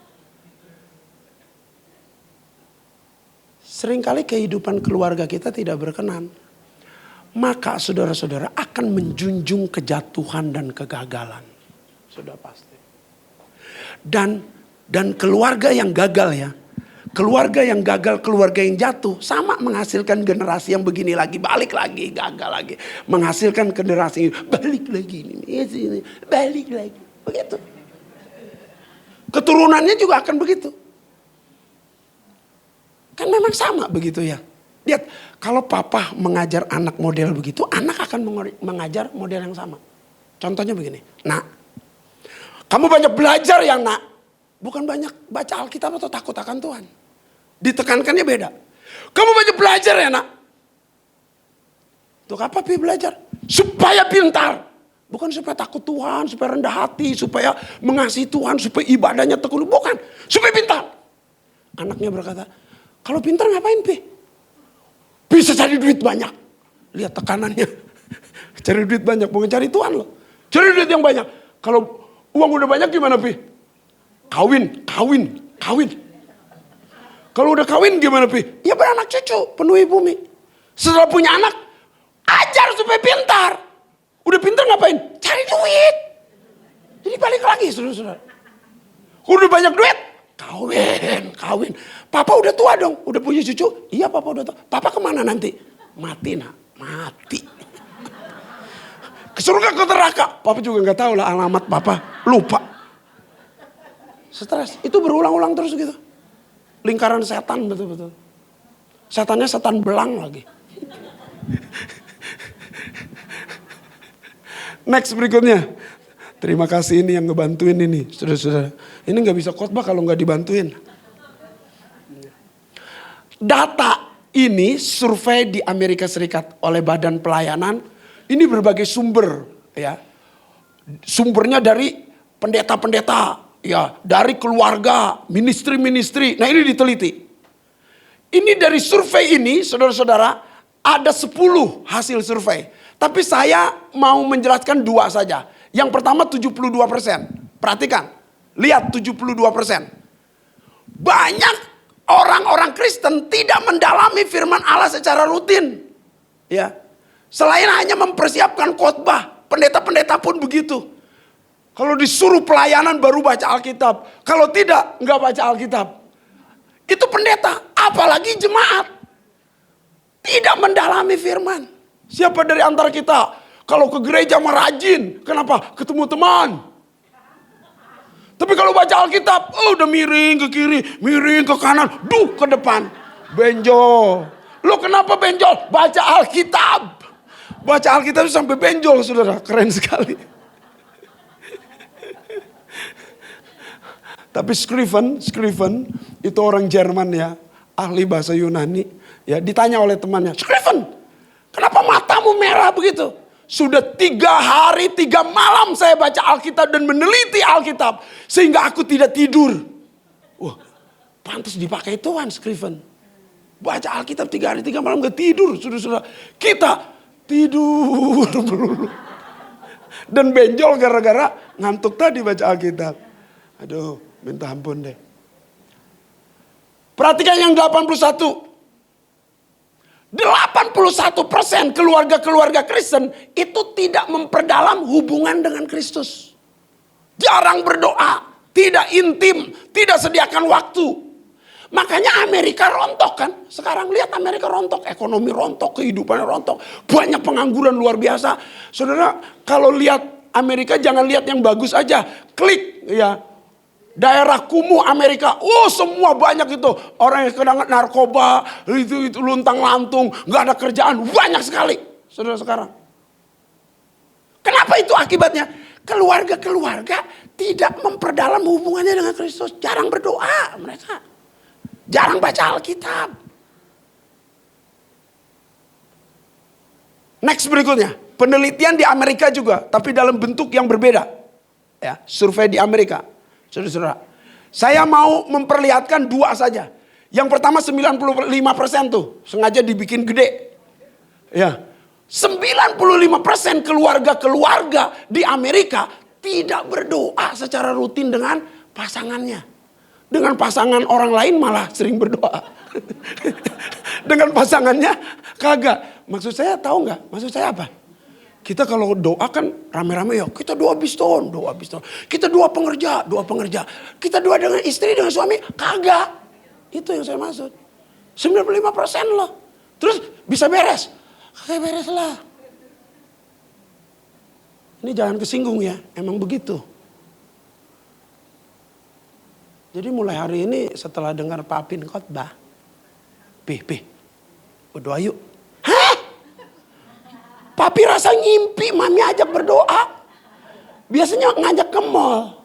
Seringkali kehidupan keluarga kita tidak berkenan. Maka saudara-saudara akan menjunjung kejatuhan dan kegagalan. Sudah pasti. Dan keluarga yang gagal ya. Keluarga yang gagal, keluarga yang jatuh. Sama menghasilkan generasi yang begini lagi. Balik lagi, gagal lagi. Menghasilkan generasi ini. Balik lagi ini. Balik lagi. Begitu. Keturunannya juga akan begitu. Kan memang sama begitu ya. Lihat, kalau papa mengajar anak model begitu, anak akan mengajar model yang sama. Contohnya begini. Nak, kamu banyak belajar ya nak. Bukan banyak baca Alkitab atau takut akan Tuhan. Ditekankannya beda. Kamu banyak belajar ya nak. Untuk apa Pi belajar? Supaya pintar. Bukan supaya takut Tuhan, supaya rendah hati, supaya mengasihi Tuhan, supaya ibadahnya tekun. Bukan, supaya pintar. Anaknya berkata, kalau pintar ngapain Pi? Bisa cari duit banyak. Lihat tekanannya. Cari duit banyak, bukan cari Tuhan loh. Cari duit yang banyak. Kalau uang udah banyak gimana Pi? Kawin. Kalau udah kawin gimana Pi? Ya beranak cucu, penuhi bumi. Setelah punya anak, ajar supaya pintar. Udah pintar ngapain? Cari duit. Jadi balik lagi saudara-saudara. Udah banyak duit, kawin. Papa udah tua dong, udah punya cucu. Iya papa udah tua. Papa kemana nanti? Mati nak, mati. Ke surga ke neraka. Papa juga gak tahu lah alamat papa, lupa. Stres, itu berulang-ulang terus gitu. Lingkaran setan betul-betul. Setannya setan belang lagi. Next berikutnya. Terima kasih ini yang ngebantuin ini. Saudara-saudara. Ini gak bisa khotbah kalau gak dibantuin. Data ini survei di Amerika Serikat oleh Badan Pelayanan. Ini berbagai sumber. Ya. Sumbernya dari pendeta-pendeta. Ya, dari keluarga, ministry-ministry. Nah ini diteliti. Ini dari survei ini, saudara-saudara, ada 10 hasil survei. Tapi saya mau menjelaskan 2 saja. Yang pertama 72%. Perhatikan, lihat 72%. Banyak orang-orang Kristen tidak mendalami firman Allah secara rutin. Ya, selain hanya mempersiapkan khotbah, pendeta-pendeta pun begitu. Kalau disuruh pelayanan baru baca Alkitab. Kalau tidak, nggak baca Alkitab. Itu pendeta, apalagi jemaat. Tidak mendalami firman. Siapa dari antara kita kalau ke gereja mah rajin? Kenapa? Ketemu teman. Tapi kalau baca Alkitab, udah miring ke kiri, miring ke kanan, ke depan. Benjol. Lo kenapa benjol? Baca Alkitab. Baca Alkitab sampai benjol, saudara. Keren sekali. Tapi Scriven itu orang Jerman ya, ahli bahasa Yunani. Ya, ditanya oleh temannya, Scriven, kenapa matamu merah begitu? Sudah 3 hari 3 malam saya baca Alkitab dan meneliti Alkitab. Sehingga aku tidak tidur. Wah, pantas dipakai Tuhan Scriven. Baca Alkitab 3 hari 3 malam gak tidur. Saudara-saudara, kita tidur melulu. Dan benjol gara-gara ngantuk tadi baca Alkitab. Aduh, minta ampun deh. Perhatikan yang 81%. 81% keluarga-keluarga Kristen itu tidak memperdalam hubungan dengan Kristus. Jarang berdoa, tidak intim, tidak sediakan waktu. Makanya Amerika rontok kan. Sekarang lihat Amerika rontok, ekonomi rontok, kehidupannya rontok. Banyak pengangguran luar biasa. Saudara, kalau lihat Amerika jangan lihat yang bagus aja. Klik ya. Daerah kumuh Amerika, semua banyak itu. Orang yang kena narkoba, itu luntang lantung, gak ada kerjaan, banyak sekali. Saudara sekarang. Kenapa itu akibatnya? Keluarga-keluarga tidak memperdalam hubungannya dengan Kristus. Jarang berdoa mereka. Jarang baca Alkitab. Next berikutnya. Penelitian di Amerika juga, tapi dalam bentuk yang berbeda. Ya, survei di Amerika. Saudara-saudara, saya mau memperlihatkan 2 saja. Yang pertama 95% tuh, sengaja dibikin gede. Ya, 95% keluarga-keluarga di Amerika tidak berdoa secara rutin dengan pasangannya. Dengan pasangan orang lain malah sering berdoa. Dengan pasangannya kagak. Maksud saya tahu nggak? Maksud saya apa? Kita kalau doa kan rame-rame ya. Kita doa biston. Kita doa pengerja. Kita doa dengan istri, dengan suami. Kagak. Itu yang saya maksud. 95% loh. Terus bisa beres. Kagak beres lah. Ini jangan kesinggung ya. Emang begitu. Jadi mulai hari ini setelah dengar Pak Apin khotbah. Berdoa yuk. Hah? Papi rasa ngimpi, mami ajak berdoa. Biasanya ngajak ke mall.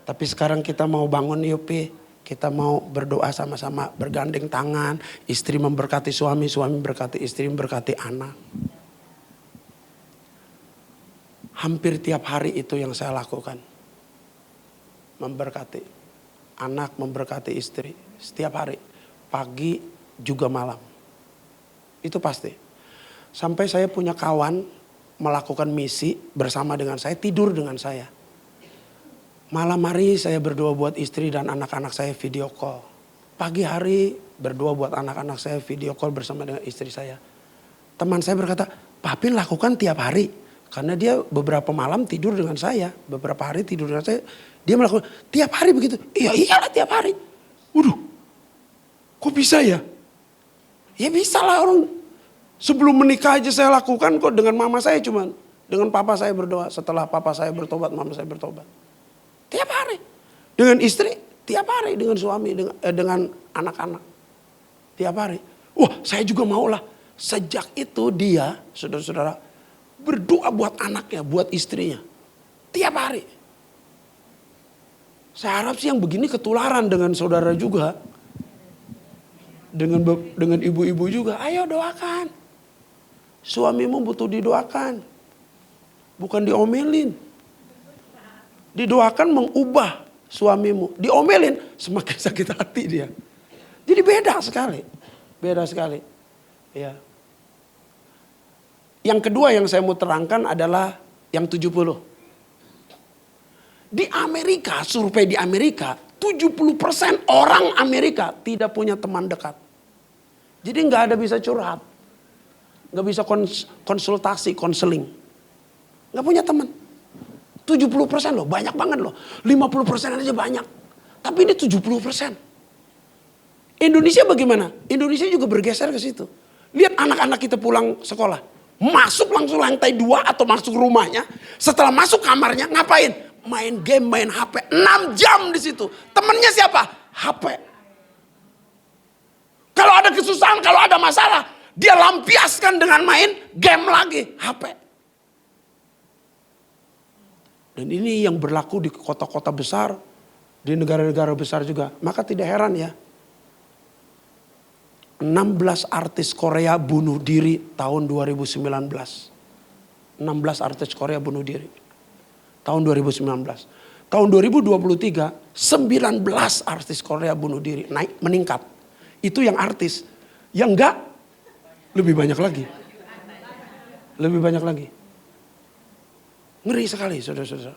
Tapi sekarang kita mau bangun yuk, Pi. Kita mau berdoa sama-sama, bergandeng tangan. Istri memberkati suami, suami memberkati istri, memberkati anak. Hampir tiap hari itu yang saya lakukan. Memberkati anak, memberkati istri. Setiap hari. Pagi juga malam. Itu pasti. Sampai saya punya kawan melakukan misi bersama dengan saya, tidur dengan saya. Malam hari saya berdoa buat istri dan anak-anak saya video call. Pagi hari berdoa buat anak-anak saya video call bersama dengan istri saya. Teman saya berkata, Papi lakukan tiap hari. Karena dia beberapa malam tidur dengan saya. Beberapa hari tidur dengan saya. Dia melakukan tiap hari begitu. Iyalah tiap hari. Waduh, kok bisa ya? Ya bisa lah orang. Sebelum menikah aja saya lakukan kok dengan mama saya cuman. Dengan papa saya berdoa. Setelah papa saya bertobat, mama saya bertobat. Tiap hari. Dengan istri, tiap hari. Dengan suami, dengan anak-anak. Tiap hari. Wah, saya juga maulah. Sejak itu dia, saudara-saudara, berdoa buat anaknya, buat istrinya. Tiap hari. Saya harap sih yang begini ketularan dengan saudara juga. Dengan ibu-ibu juga. Ayo doakan. Suamimu butuh didoakan. Bukan diomelin. Didoakan mengubah suamimu. Diomelin semakin sakit hati dia. Jadi beda sekali. Beda sekali. Ya. Yang kedua yang saya mau terangkan adalah yang 70. Di Amerika, survei di Amerika, 70% orang Amerika tidak punya teman dekat. Jadi nggak ada bisa curhat. Nggak bisa konsultasi, konseling. Nggak punya teman. 70% loh, banyak banget loh. 50% aja banyak. Tapi ini 70%. Indonesia bagaimana? Indonesia juga bergeser ke situ. Lihat anak-anak kita pulang sekolah. Masuk langsung lantai 2 atau masuk rumahnya. Setelah masuk kamarnya ngapain? Main game, main HP. 6 jam di situ. Temennya siapa? HP. Kalau ada kesusahan, kalau ada masalah, dia lampiaskan dengan main game lagi, HP. Dan ini yang berlaku di kota-kota besar, di negara-negara besar juga. Maka tidak heran ya, 16 artis Korea bunuh diri tahun 2019. 16 artis Korea bunuh diri tahun 2019. Tahun 2023, 19 artis Korea bunuh diri, naik, meningkat. Itu yang artis. Yang enggak, lebih banyak lagi. Lebih banyak lagi. Ngeri sekali saudara-saudara.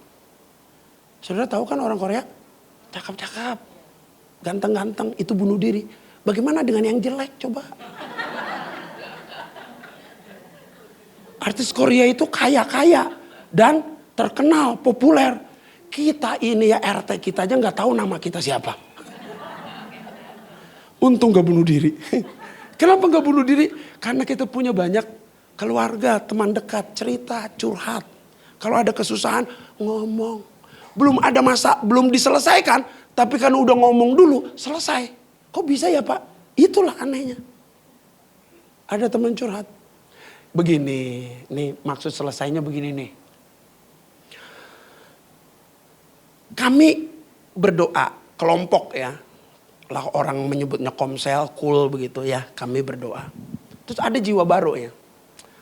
Saudara tahu kan orang Korea? Cakep-cakep. Ganteng-ganteng, itu bunuh diri. Bagaimana dengan yang jelek coba? Artis Korea itu kaya-kaya. Dan terkenal, populer. Kita ini ya RT kita aja gak tahu nama kita siapa. Untung gak bunuh diri. Kenapa gak bunuh diri? Karena kita punya banyak keluarga, teman dekat, cerita, curhat. Kalau ada kesusahan, ngomong. Belum ada masa, belum diselesaikan. Tapi kan udah ngomong dulu, selesai. Kok bisa ya Pak? Itulah anehnya. Ada teman curhat. Begini, nih maksud selesainya begini nih. Kami berdoa, kelompok ya. Lah orang menyebutnya komsel, cool begitu ya. Kami berdoa. Terus ada jiwa baru ya.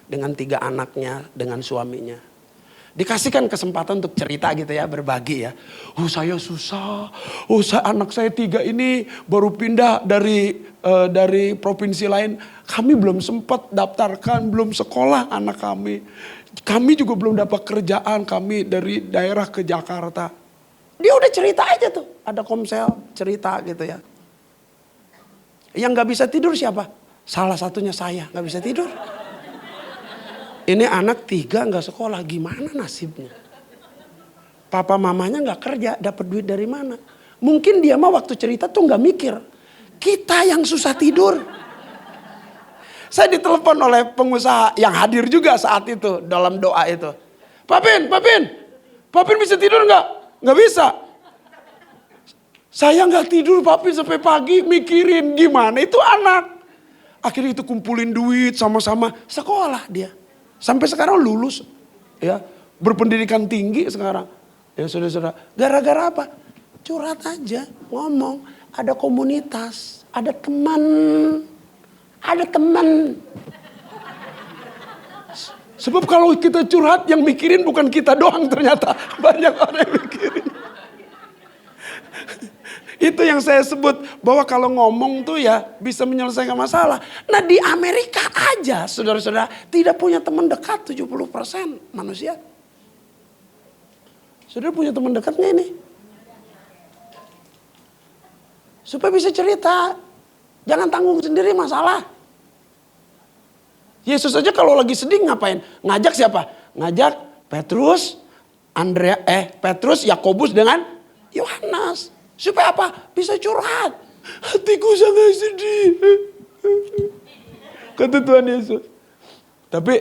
Dengan 3 anaknya, dengan suaminya. Dikasihkan kesempatan untuk cerita gitu ya, berbagi ya. Saya susah, anak saya 3 ini baru pindah dari provinsi lain. Kami belum sempat daftarkan, belum sekolah anak kami. Kami juga belum dapat kerjaan, kami dari daerah ke Jakarta. Dia udah cerita aja tuh, ada komsel cerita gitu ya. Yang gak bisa tidur siapa? Salah satunya saya, gak bisa tidur. Ini anak 3 gak sekolah, gimana nasibnya? Papa mamanya gak kerja, dapat duit dari mana? Mungkin dia mah waktu cerita tuh gak mikir. Kita yang susah tidur. Saya ditelepon oleh pengusaha yang hadir juga saat itu dalam doa itu. Papin bisa tidur gak? Gak bisa. Saya gak tidur Papin sampai pagi mikirin gimana itu anak. Akhirnya itu kumpulin duit sama-sama sekolah dia. Sampai sekarang lulus ya, berpendidikan tinggi sekarang. Ya saudara-saudara, gara-gara apa? Curhat aja, ngomong, ada komunitas, ada teman. Ada teman. Sebab kalau kita curhat yang mikirin bukan kita doang ternyata. Banyak orang yang mikirin. Itu yang saya sebut bahwa kalau ngomong tuh ya bisa menyelesaikan masalah. Nah di Amerika aja saudara-saudara tidak punya teman dekat 70% manusia. Saudara punya teman dekat gak ini? Supaya bisa cerita. Jangan tanggung sendiri masalah. Yesus aja kalau lagi sedih ngapain? Ngajak siapa? Ngajak Petrus, Petrus, Yakobus dengan Yohanes. Supaya apa? Bisa curhat. Hatiku sangat sedih. Kata Tuhan Yesus. Tapi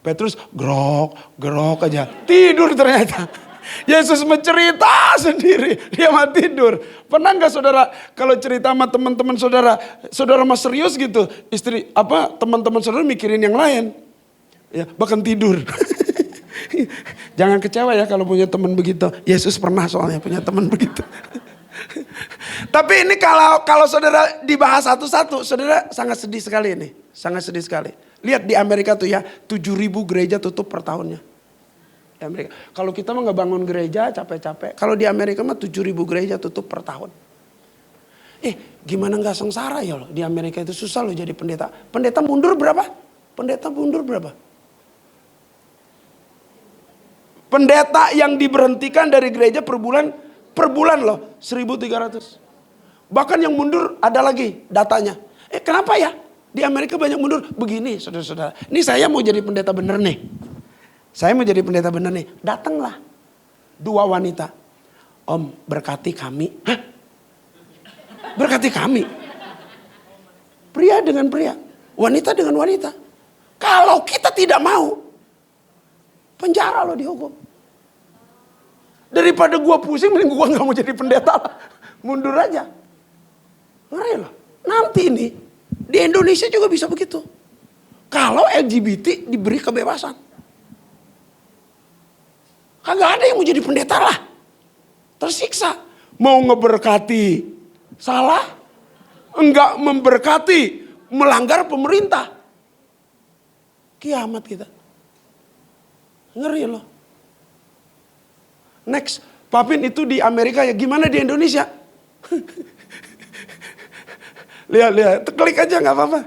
Petrus gerok aja. Tidur ternyata. Yesus mencerita sendiri. Dia mah tidur. Pernah gak saudara kalau cerita sama teman-teman saudara. Saudara mah serius gitu. Teman-teman saudara mikirin yang lain. Ya, bahkan tidur. Jangan kecewa ya kalau punya teman begitu. Yesus pernah soalnya punya teman begitu. Tapi ini kalau saudara dibahas satu-satu, saudara sangat sedih sekali ini. Sangat sedih sekali. Lihat di Amerika tuh ya, 7.000 gereja tutup per tahunnya. Di Amerika. Kalau kita mah ngebangun gereja capek-capek. Kalau di Amerika mah 7.000 gereja tutup per tahun. Gimana gak sengsara ya loh. Di Amerika itu susah loh jadi pendeta. Pendeta mundur berapa? Pendeta yang diberhentikan dari gereja per bulan loh 1.300. Bahkan yang mundur ada lagi datanya. Kenapa ya? Di Amerika banyak mundur. Begini saudara-saudara. Ini saya mau jadi pendeta bener nih. Datanglah 2 wanita. Om berkati kami. Hah? Berkati kami? Pria dengan pria. Wanita dengan wanita. Kalau kita tidak mau, penjara loh dihukum. Daripada gua pusing, mending gua gak mau jadi pendeta lah. Mundur aja. Ngeri loh. Nanti ini, di Indonesia juga bisa begitu. Kalau LGBT diberi kebebasan. Kagak ada yang mau jadi pendeta lah. Tersiksa. Mau ngeberkati salah, enggak memberkati, melanggar pemerintah. Kiamat kita. Ngeri loh. Next, Papin itu di Amerika ya, gimana di Indonesia? Lihat, klik aja nggak apa-apa.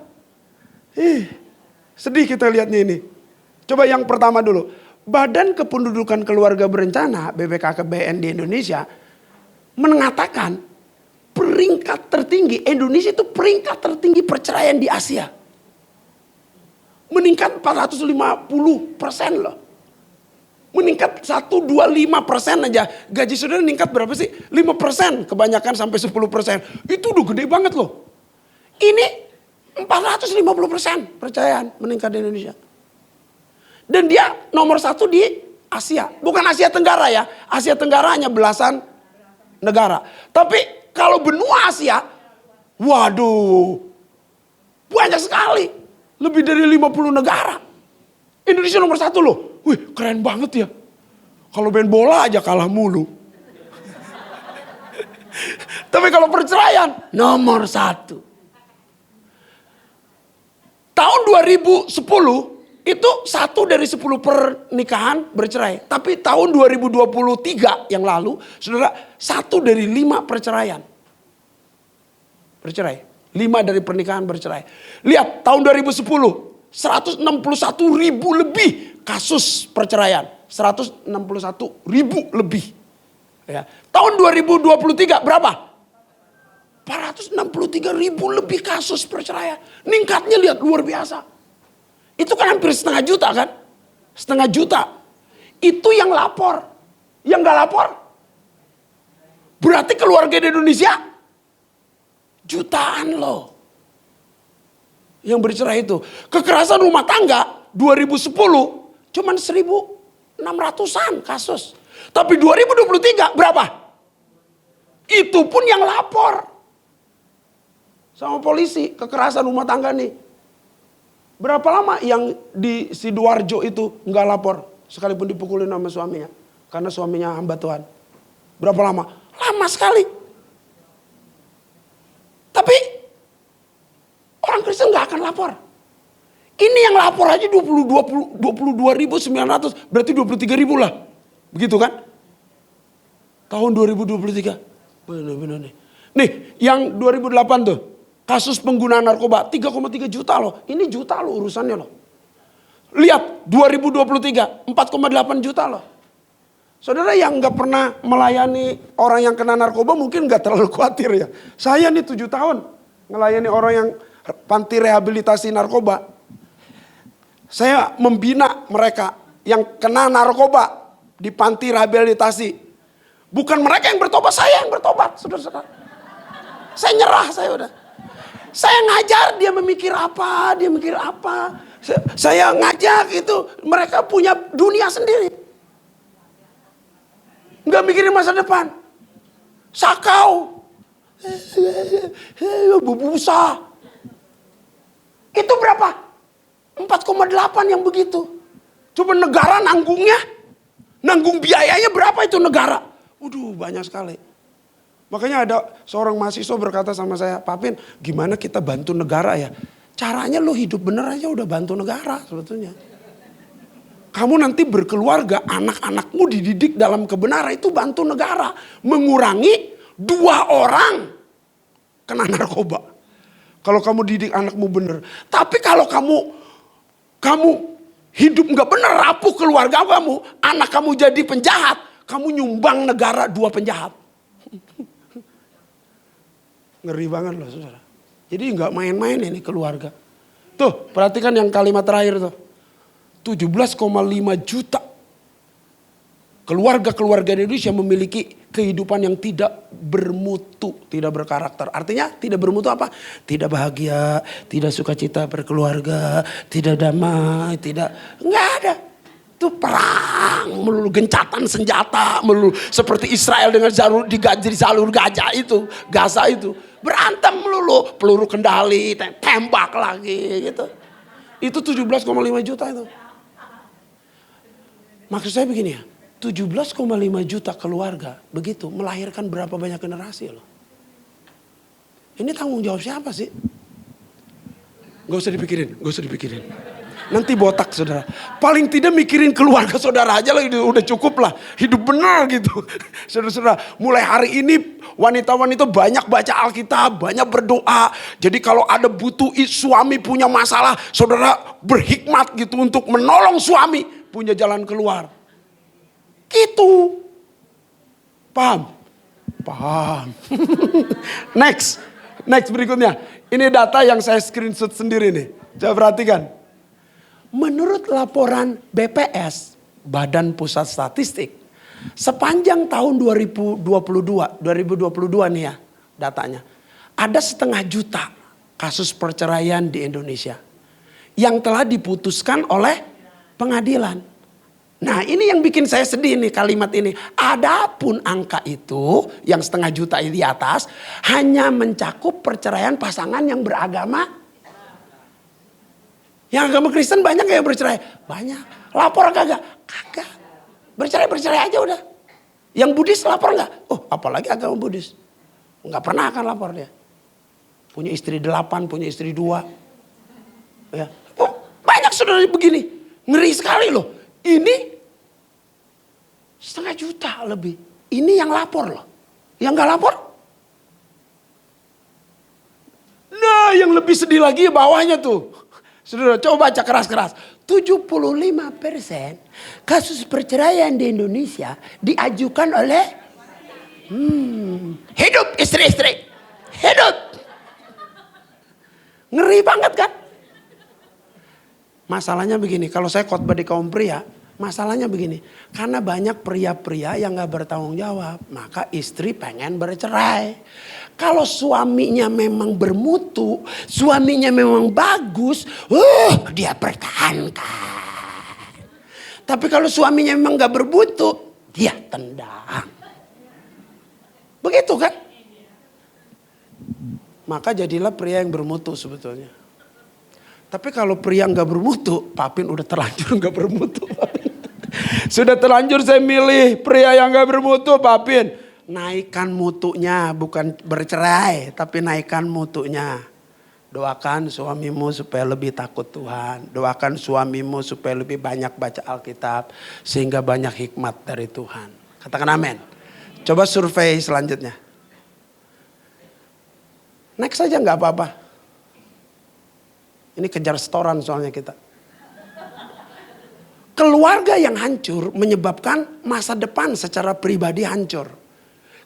Sedih kita lihatnya ini. Coba yang pertama dulu. Badan Kependudukan Keluarga Berencana, BPKKBN di Indonesia, mengatakan peringkat tertinggi, Indonesia itu peringkat tertinggi perceraian di Asia. Meningkat 450% loh. Meningkat 125% aja. Gaji saudara meningkat berapa sih? 5%, kebanyakan sampai 10%. Itu udah gede banget loh. Ini 450% perceraian meningkat di Indonesia. Dan dia nomor 1 di Asia. Bukan Asia Tenggara ya. Asia Tenggara hanya belasan negara. Tapi kalau benua Asia, waduh, banyak sekali. Lebih dari 50 negara. Indonesia nomor 1 loh. Wih, keren banget ya. Kalau main bola aja kalah mulu. Tapi kalau perceraian, nomor 1. Tahun 2010, itu 1 dari 10 pernikahan bercerai. Tapi tahun 2023 yang lalu, saudara, 1 dari 5 perceraian. Bercerai. 5 dari pernikahan bercerai. Lihat, tahun 2010, 161 ribu lebih kasus perceraian. 161 ribu lebih. Ya. Tahun 2023 berapa? 463 ribu lebih kasus perceraian. Ningkatnya lihat luar biasa. Itu kan hampir setengah juta kan? Setengah juta. Itu yang lapor. Yang gak lapor? Berarti keluarga di Indonesia jutaan loh. Yang bercerai itu. Kekerasan rumah tangga 2010 cuman 1.600-an kasus. Tapi 2023 berapa? Itu pun yang lapor. Sama polisi kekerasan rumah tangga nih. Berapa lama yang di Sidoarjo itu nggak lapor sekalipun dipukulin sama suaminya karena suaminya hamba Tuhan? Berapa lama? Lama sekali. Tapi orang Kristen nggak akan lapor. Ini yang lapor aja 22.900, berarti 23.000 lah, begitu kan? Tahun 2023, benar-benar nih. Nih, yang 2008 tuh. Kasus penggunaan narkoba 3,3 juta loh. Ini juta loh urusannya loh. Lihat 2023 4,8 juta loh. Saudara yang gak pernah melayani orang yang kena narkoba mungkin gak terlalu khawatir ya. Saya nih 7 tahun melayani orang yang panti rehabilitasi narkoba. Saya membina mereka yang kena narkoba di panti rehabilitasi. Bukan mereka yang bertobat, saya yang bertobat. Saudara-saudara. Saya nyerah, saya udah. Saya ngajar, dia memikir apa, dia mikir apa. Saya ngajak itu, mereka punya dunia sendiri. Nggak mikirin masa depan. Sakau. Bubusa. Itu berapa? 4,8 yang begitu. Coba negara nanggungnya. Nanggung biayanya berapa itu negara? Waduh, banyak sekali. Makanya ada seorang mahasiswa berkata sama saya, Papin, gimana kita bantu negara ya? Caranya lo hidup bener aja udah bantu negara sebetulnya. Kamu nanti berkeluarga, anak-anakmu dididik dalam kebenaran, itu bantu negara. Mengurangi 2 orang kena narkoba. Kalau kamu didik anakmu bener. Tapi kalau kamu hidup gak bener, rapuh keluarga kamu, anak kamu jadi penjahat, kamu nyumbang negara 2 penjahat. Ngeri banget loh saudara. Jadi gak main-main ini keluarga. Tuh perhatikan yang kalimat terakhir tuh. 17,5 juta keluarga-keluarga di Indonesia memiliki kehidupan yang tidak bermutu, tidak berkarakter. Artinya tidak bermutu apa? Tidak bahagia, tidak sukacita berkeluarga, tidak damai, enggak ada. Itu perang melulu, gencatan senjata melulu, seperti Israel dengan jalur gajah itu, Gaza itu. Berantem melulu, peluru kendali, tembak lagi gitu. Itu 17,5 juta itu. Maksud saya begini ya, 17,5 juta keluarga begitu melahirkan berapa banyak generasi loh. Ini tanggung jawab siapa sih? Gak usah dipikirin. Nanti botak saudara. Paling tidak mikirin keluarga saudara aja lah, udah cukup lah. Hidup benar gitu. Saudara-saudara, mulai hari ini wanita-wanita banyak baca Alkitab, banyak berdoa. Jadi kalau ada butuh suami punya masalah, saudara berhikmat gitu untuk menolong suami punya jalan keluar. Gitu. Paham? Next berikutnya. Ini data yang saya screenshot sendiri nih. Coba perhatikan. Menurut laporan BPS, Badan Pusat Statistik, sepanjang tahun 2022 nih ya datanya. Ada 500 juta kasus perceraian di Indonesia yang telah diputuskan oleh pengadilan. Nah ini yang bikin saya sedih nih kalimat ini. Adapun angka itu yang 500 juta di atas hanya mencakup perceraian pasangan yang beragama. Yang agama Kristen banyak yang bercerai? Banyak. Lapor kagak? Kagak. Bercerai aja udah. Yang Buddhis lapor gak? Oh apalagi agama Buddhis. Gak pernah akan lapor dia. Punya istri 8, punya istri 2. Ya. Oh, banyak saudara begini. Ngeri sekali loh. Ini 500 juta lebih. Ini yang lapor loh. Yang gak lapor? Nah yang lebih sedih lagi bawahnya tuh. Saudara coba baca keras-keras. 75% kasus perceraian di Indonesia diajukan oleh hidup istri-istri. Hidup. Ngeri banget kan? Masalahnya begini, kalau saya khotbah di kaum pria, masalahnya begini. Karena banyak pria-pria yang gak bertanggung jawab, maka istri pengen bercerai. Kalau suaminya memang bermutu, suaminya memang bagus, dia pertahankan. Tapi kalau suaminya memang gak bermutu, dia tendang. Begitu kan? Maka jadilah pria yang bermutu sebetulnya. Tapi kalau pria gak bermutu, Papin udah terlanjur gak bermutu. Sudah terlanjur saya milih pria yang gak bermutu, Papin. Naikkan mutunya, bukan bercerai, tapi naikkan mutunya. Doakan suamimu supaya lebih takut Tuhan. Doakan suamimu supaya lebih banyak baca Alkitab. Sehingga banyak hikmat dari Tuhan. Katakan amin. Coba survei selanjutnya. Next saja gak apa-apa. Ini kejar setoran soalnya kita. Keluarga yang hancur menyebabkan masa depan secara pribadi hancur.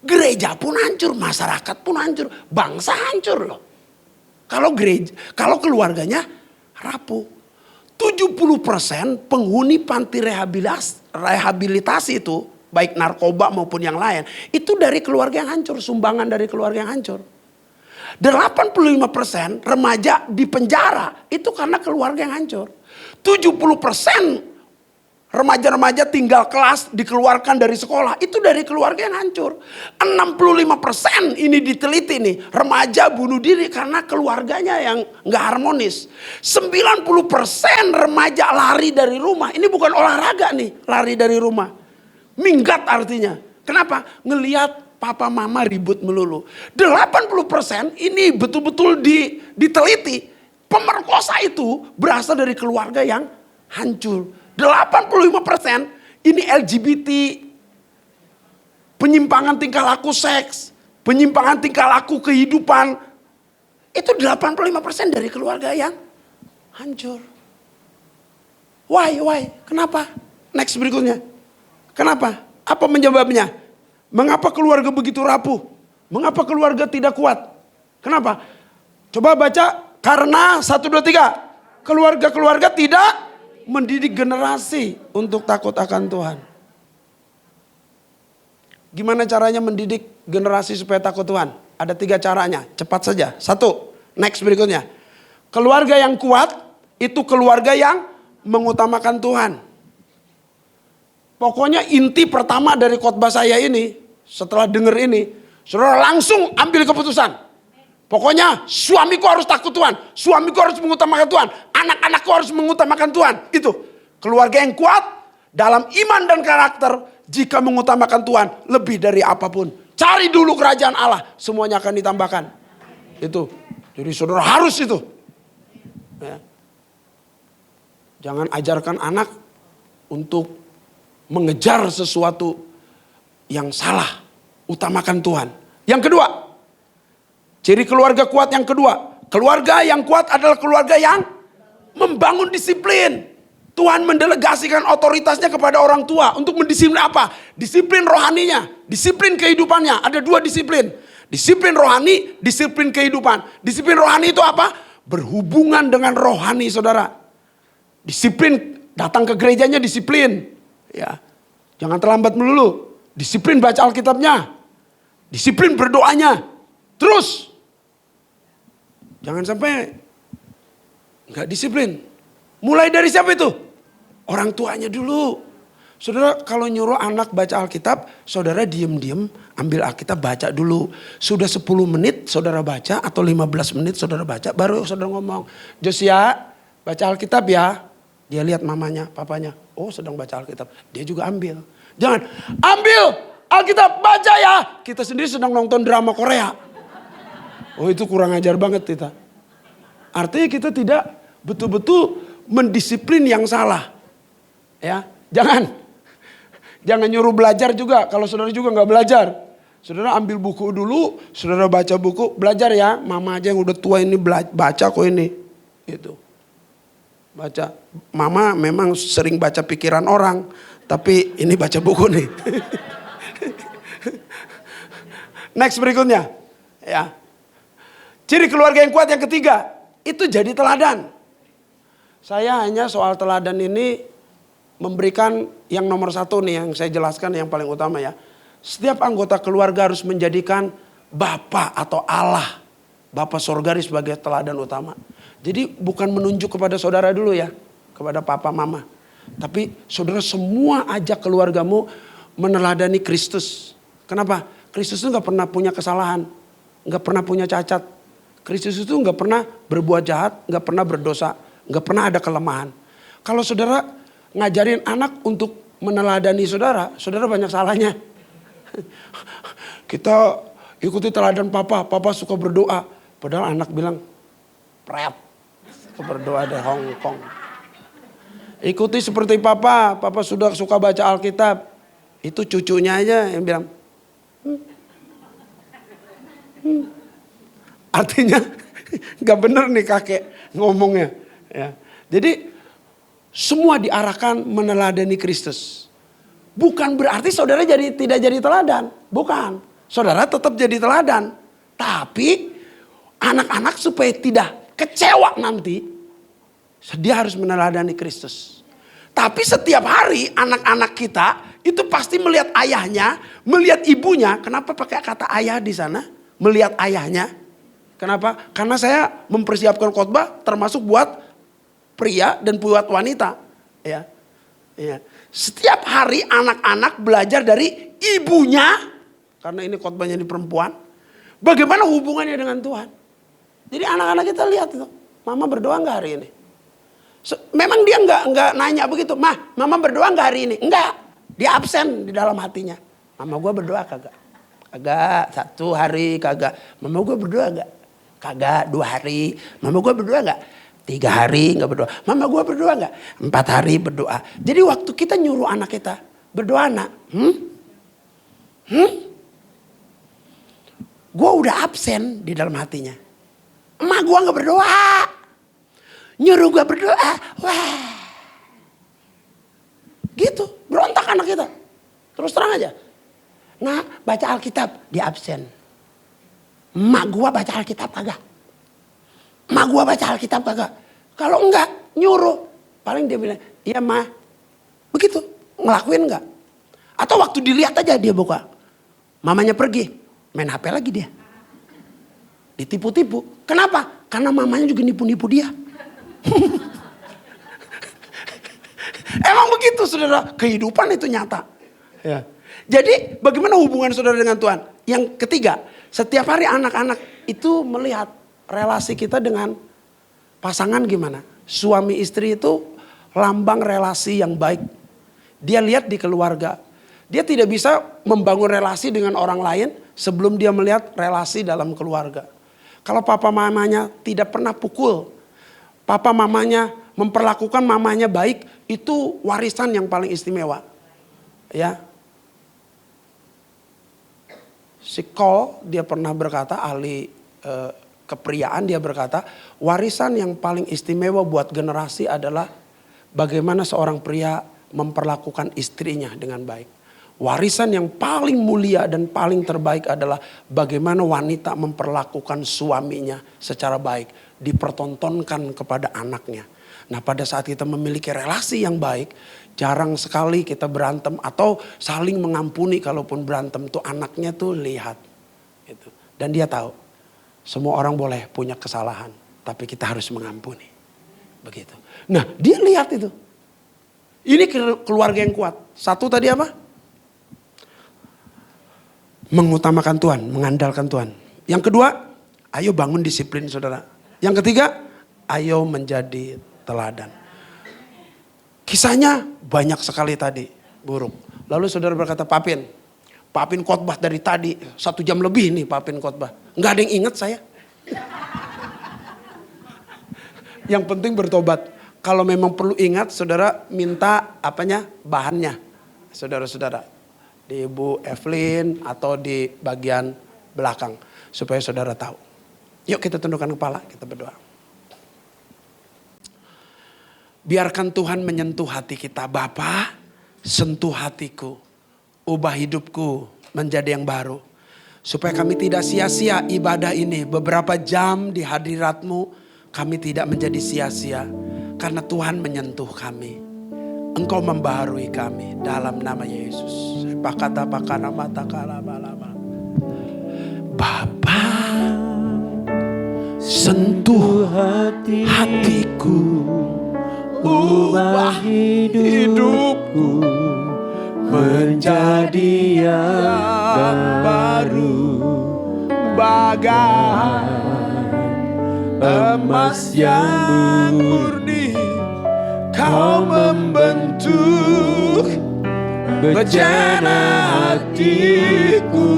Gereja pun hancur, masyarakat pun hancur, bangsa hancur loh. Kalau keluarganya rapuh. 70% penghuni panti rehabilitasi itu, baik narkoba maupun yang lain, itu dari keluarga yang hancur, sumbangan dari keluarga yang hancur. 85% remaja di penjara itu karena keluarga yang hancur. 70% remaja-remaja tinggal kelas dikeluarkan dari sekolah. Itu dari keluarga yang hancur. 65% ini diteliti nih. Remaja bunuh diri karena keluarganya yang gak harmonis. 90% remaja lari dari rumah. Ini bukan olahraga nih, lari dari rumah. Minggat artinya. Kenapa? Ngelihat papa mama ribut melulu. 80% ini betul-betul diteliti. Pemerkosa itu berasal dari keluarga yang hancur. 85% ini LGBT, penyimpangan tingkah laku seks, penyimpangan tingkah laku kehidupan. Itu 85% dari keluarga yang hancur. Why? Kenapa? Next berikutnya. Kenapa? Apa penyebabnya? Mengapa keluarga begitu rapuh? Mengapa keluarga tidak kuat? Kenapa? Coba baca. Karena 1, 2, 3. Keluarga-keluarga tidak mendidik generasi untuk takut akan Tuhan. Gimana caranya mendidik generasi supaya takut Tuhan? Ada 3 caranya, cepat saja. 1, next berikutnya. Keluarga yang kuat itu keluarga yang mengutamakan Tuhan. Pokoknya inti pertama dari khotbah saya ini, setelah dengar ini, saudara langsung ambil keputusan. Pokoknya suamiku harus takut Tuhan, suamiku harus mengutamakan Tuhan, anak-anakku harus mengutamakan Tuhan. Itu keluarga yang kuat dalam iman dan karakter jika mengutamakan Tuhan lebih dari apapun. Cari dulu kerajaan Allah, semuanya akan ditambahkan. Itu. Jadi saudara harus itu. Ya. Jangan ajarkan anak untuk mengejar sesuatu yang salah. Utamakan Tuhan. Yang kedua, ciri keluarga kuat yang kedua. Keluarga yang kuat adalah keluarga yang membangun disiplin. Tuhan mendelegasikan otoritasnya kepada orang tua untuk mendisiplin apa? Disiplin rohaninya, disiplin kehidupannya. Ada 2 disiplin. Disiplin rohani, disiplin kehidupan. Disiplin rohani itu apa? Berhubungan dengan rohani saudara. Disiplin, datang ke gerejanya disiplin. Ya, jangan terlambat melulu. Disiplin baca Alkitabnya. Disiplin berdoanya. Terus. Jangan sampai nggak disiplin. Mulai dari siapa itu? Orang tuanya dulu. Saudara kalau nyuruh anak baca Alkitab, saudara diem-diem ambil Alkitab baca dulu. Sudah 10 menit saudara baca atau 15 menit saudara baca, baru saudara ngomong, Josia baca Alkitab ya. Dia lihat mamanya, papanya, oh sedang baca Alkitab. Dia juga ambil. Jangan, ambil Alkitab baca ya. Kita sendiri sedang nonton drama Korea. Oh itu kurang ajar banget kita. Artinya kita tidak betul-betul mendisiplin yang salah. Ya, jangan nyuruh belajar juga kalau saudara juga nggak belajar. Saudara ambil buku dulu, saudara baca buku, belajar ya. Mama aja yang udah tua ini baca kok ini. Itu. Baca. Mama memang sering baca pikiran orang, tapi ini baca buku nih. Next berikutnya. Ya. Ciri keluarga yang kuat yang ketiga, itu jadi teladan. Saya hanya soal teladan ini memberikan yang nomor 1 nih yang saya jelaskan yang paling utama ya. Setiap anggota keluarga harus menjadikan Bapa atau Allah, Bapa Sorgawi sebagai teladan utama. Jadi bukan menunjuk kepada saudara dulu ya, kepada papa mama. Tapi saudara semua ajak keluargamu meneladani Kristus. Kenapa? Kristus itu gak pernah punya kesalahan, gak pernah punya cacat. Kristus itu gak pernah berbuat jahat, gak pernah berdosa. Gak pernah ada kelemahan. Kalau saudara ngajarin anak untuk meneladani saudara, saudara banyak salahnya. Kita ikuti teladan papa, papa suka berdoa. Padahal anak bilang, pret, suka berdoa dari Hong Kong. Ikuti seperti papa, papa sudah suka baca Alkitab. Itu cucunya aja yang bilang, Artinya gak bener nih kakek ngomongnya. Ya. Jadi semua diarahkan meneladani Kristus. Bukan berarti saudara tidak jadi teladan. Bukan. Saudara tetap jadi teladan. Tapi anak-anak supaya tidak kecewa nanti, dia harus meneladani Kristus. Tapi setiap hari anak-anak kita itu pasti melihat ayahnya, melihat ibunya. Kenapa pakai kata ayah di sana? Melihat ayahnya. Kenapa? Karena saya mempersiapkan khotbah termasuk buat pria dan buat wanita. Ya. Ya. Setiap hari anak-anak belajar dari ibunya. Karena ini khotbahnya di perempuan. Bagaimana hubungannya dengan Tuhan. Jadi anak-anak kita lihat itu. Mama berdoa gak hari ini? Memang dia nggak nanya begitu. Mama berdoa nggak hari ini? Enggak. Dia absen di dalam hatinya. Mama gue berdoa kagak? Kagak. 1 hari kagak. Mama gue berdoa nggak? Kagak. 2 hari. Mama gue berdoa nggak? 3 hari nggak berdoa. Mama gue berdoa nggak? 4 hari berdoa. Jadi waktu kita nyuruh anak kita berdoa nak, gue udah absen di dalam hatinya. Emak gue nggak berdoa. Nyuruh gue berdoa. Wah. Gitu. Berontak anak kita. Terus terang aja. Nah baca Alkitab. Dia absen. Emak gue baca Alkitab kagak. Emak gue baca Alkitab kagak. Kalau enggak nyuruh. Paling dia bilang. Iya mah. Begitu. Ngelakuin enggak. Atau waktu dilihat aja dia buka. Mamanya pergi, main HP lagi dia. Ditipu-tipu. Kenapa? Karena mamanya juga nipu-nipu dia. Emang begitu saudara, kehidupan itu nyata. Ya. Jadi bagaimana hubungan saudara dengan Tuhan? Yang ketiga, setiap hari anak-anak itu melihat relasi kita dengan pasangan gimana. Suami istri itu lambang relasi yang baik. Dia lihat di keluarga. Dia tidak bisa membangun relasi dengan orang lain sebelum dia melihat relasi dalam keluarga. Kalau papa mamanya tidak pernah pukul, papa mamanya memperlakukan mamanya baik, itu warisan yang paling istimewa. Ya. Si Cole dia pernah berkata, ahli kepriaan dia berkata, warisan yang paling istimewa buat generasi adalah bagaimana seorang pria memperlakukan istrinya dengan baik. Warisan yang paling mulia dan paling terbaik adalah bagaimana wanita memperlakukan suaminya secara baik. Dipertontonkan kepada anaknya. Nah pada saat kita memiliki relasi yang baik, jarang sekali kita berantem atau saling mengampuni. Kalaupun berantem tuh anaknya tuh lihat. Gitu. Dan dia tahu semua orang boleh punya kesalahan. Tapi kita harus mengampuni. Begitu. Nah dia lihat itu. Ini keluarga yang kuat. Satu tadi apa? Mengutamakan Tuhan, mengandalkan Tuhan. Yang kedua, ayo bangun disiplin saudara. Yang ketiga, ayo menjadi teladan. Kisahnya banyak sekali tadi, buruk. Lalu saudara berkata, Papin khotbah dari tadi 1 jam lebih nih Papin khotbah. Nggak ada yang ingat saya. Yang penting bertobat. Kalau memang perlu ingat, saudara minta bahannya. Saudara-saudara. Di Ibu Evelyn atau di bagian belakang. Supaya saudara tahu. Yuk kita tundukkan kepala, kita berdoa. Biarkan Tuhan menyentuh hati kita. Bapa, sentuh hatiku. Ubah hidupku menjadi yang baru. Supaya kami tidak sia-sia ibadah ini. Beberapa jam di hadirat-Mu kami tidak menjadi sia-sia. Karena Tuhan menyentuh kami. Engkau membaharui kami dalam nama Yesus. Bapa, sentuh hatiku, ubah hidupku menjadi yang baru, bagai emas yang murni. Kau membentuk bejana hatiku.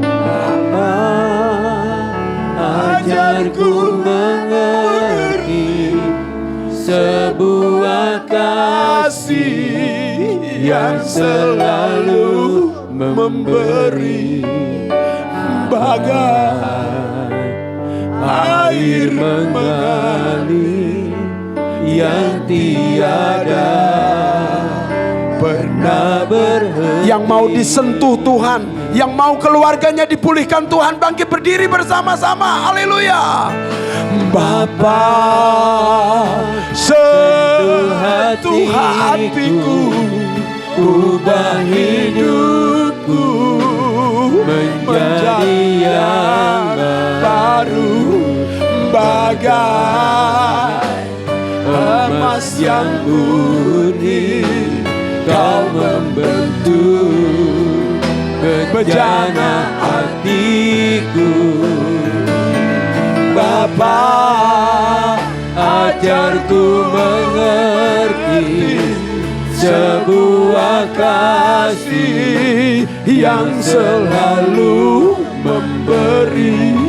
Bapa, ajarku mengerti sebuah kasih yang selalu memberi, bagai air mengalir yang tiada pernah berhenti. Yang mau disentuh Tuhan, yang mau keluarganya dipulihkan Tuhan, bangkit berdiri bersama-sama. Haleluya. Bapa, sentuh hatiku, ubah hidupku menjadi yang baru, bagai emas yang murni. Kau membentuk bejana hatiku. Bapa, ajarku mengerti sebuah kasih yang selalu memberi,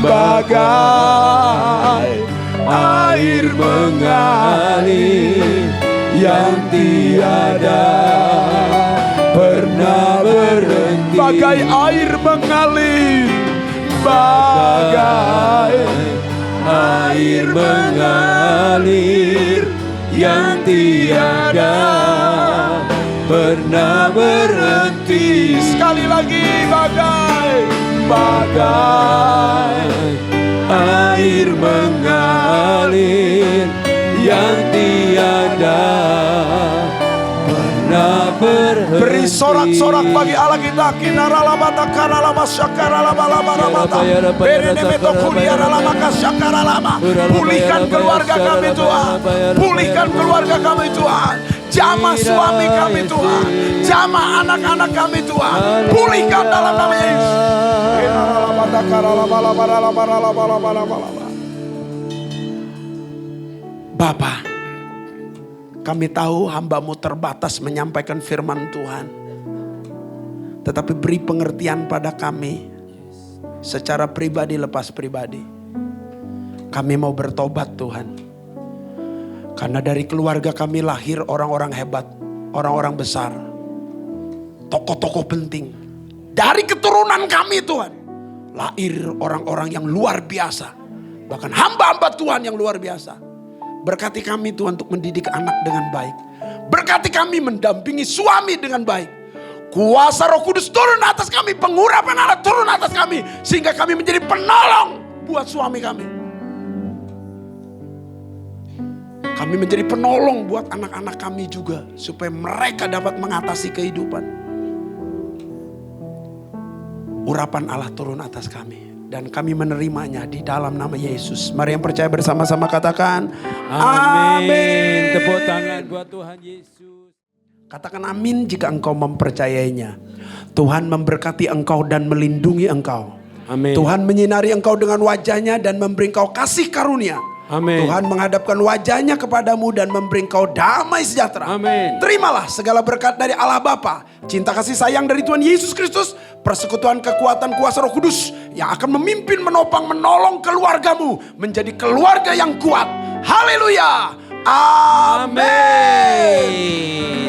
bagai air mengalir yang tiada pernah berhenti. Bagai air mengalir, bagai air mengalir yang tiada pernah berhenti. Sekali lagi, bagai air mengalir yang tiada pernah berhenti. Kami sorak-sorak bagi Allah kita. Kinaralabata karalaba syakaralabalaba. Berenemeto kuliaralama syakaralama. Pulihkan keluarga kami Tuhan. Pulihkan keluarga kami Tuhan. Jamah suami kami Tuhan. Jamah anak-anak kami Tuhan. Pulihkan dalam nama Yesus. Bapa, kami tahu hamba-Mu terbatas menyampaikan firman Tuhan. Tetapi beri pengertian pada kami secara pribadi lepas pribadi. Kami mau bertobat Tuhan. Karena dari keluarga kami lahir orang-orang hebat, orang-orang besar, tokoh-tokoh penting. Dari keturunan kami Tuhan, lahir orang-orang yang luar biasa. Bahkan hamba-hamba Tuhan yang luar biasa. Berkati kami Tuhan untuk mendidik anak dengan baik. Berkati kami mendampingi suami dengan baik. Kuasa Roh Kudus turun atas kami, pengurapan Allah turun atas kami. Sehingga kami menjadi penolong buat suami kami. Kami menjadi penolong buat anak-anak kami juga. Supaya mereka dapat mengatasi kehidupan. Urapan Allah turun atas kami. Dan kami menerimanya di dalam nama Yesus. Mari yang percaya bersama-sama katakan amin. Tepuk tangan buat Tuhan Yesus. Katakan amin jika engkau mempercayainya. Tuhan memberkati engkau dan melindungi engkau. Amin. Tuhan menyinari engkau dengan wajahnya dan memberi engkau kasih karunia. Amin. Tuhan menghadapkan wajahnya kepadamu dan memberi engkau damai sejahtera. Amin. Terimalah segala berkat dari Allah Bapa, cinta kasih sayang dari Tuhan Yesus Kristus, persekutuan kekuatan kuasa Roh Kudus yang akan memimpin, menopang, menolong keluargamu menjadi keluarga yang kuat. Haleluya. Amin.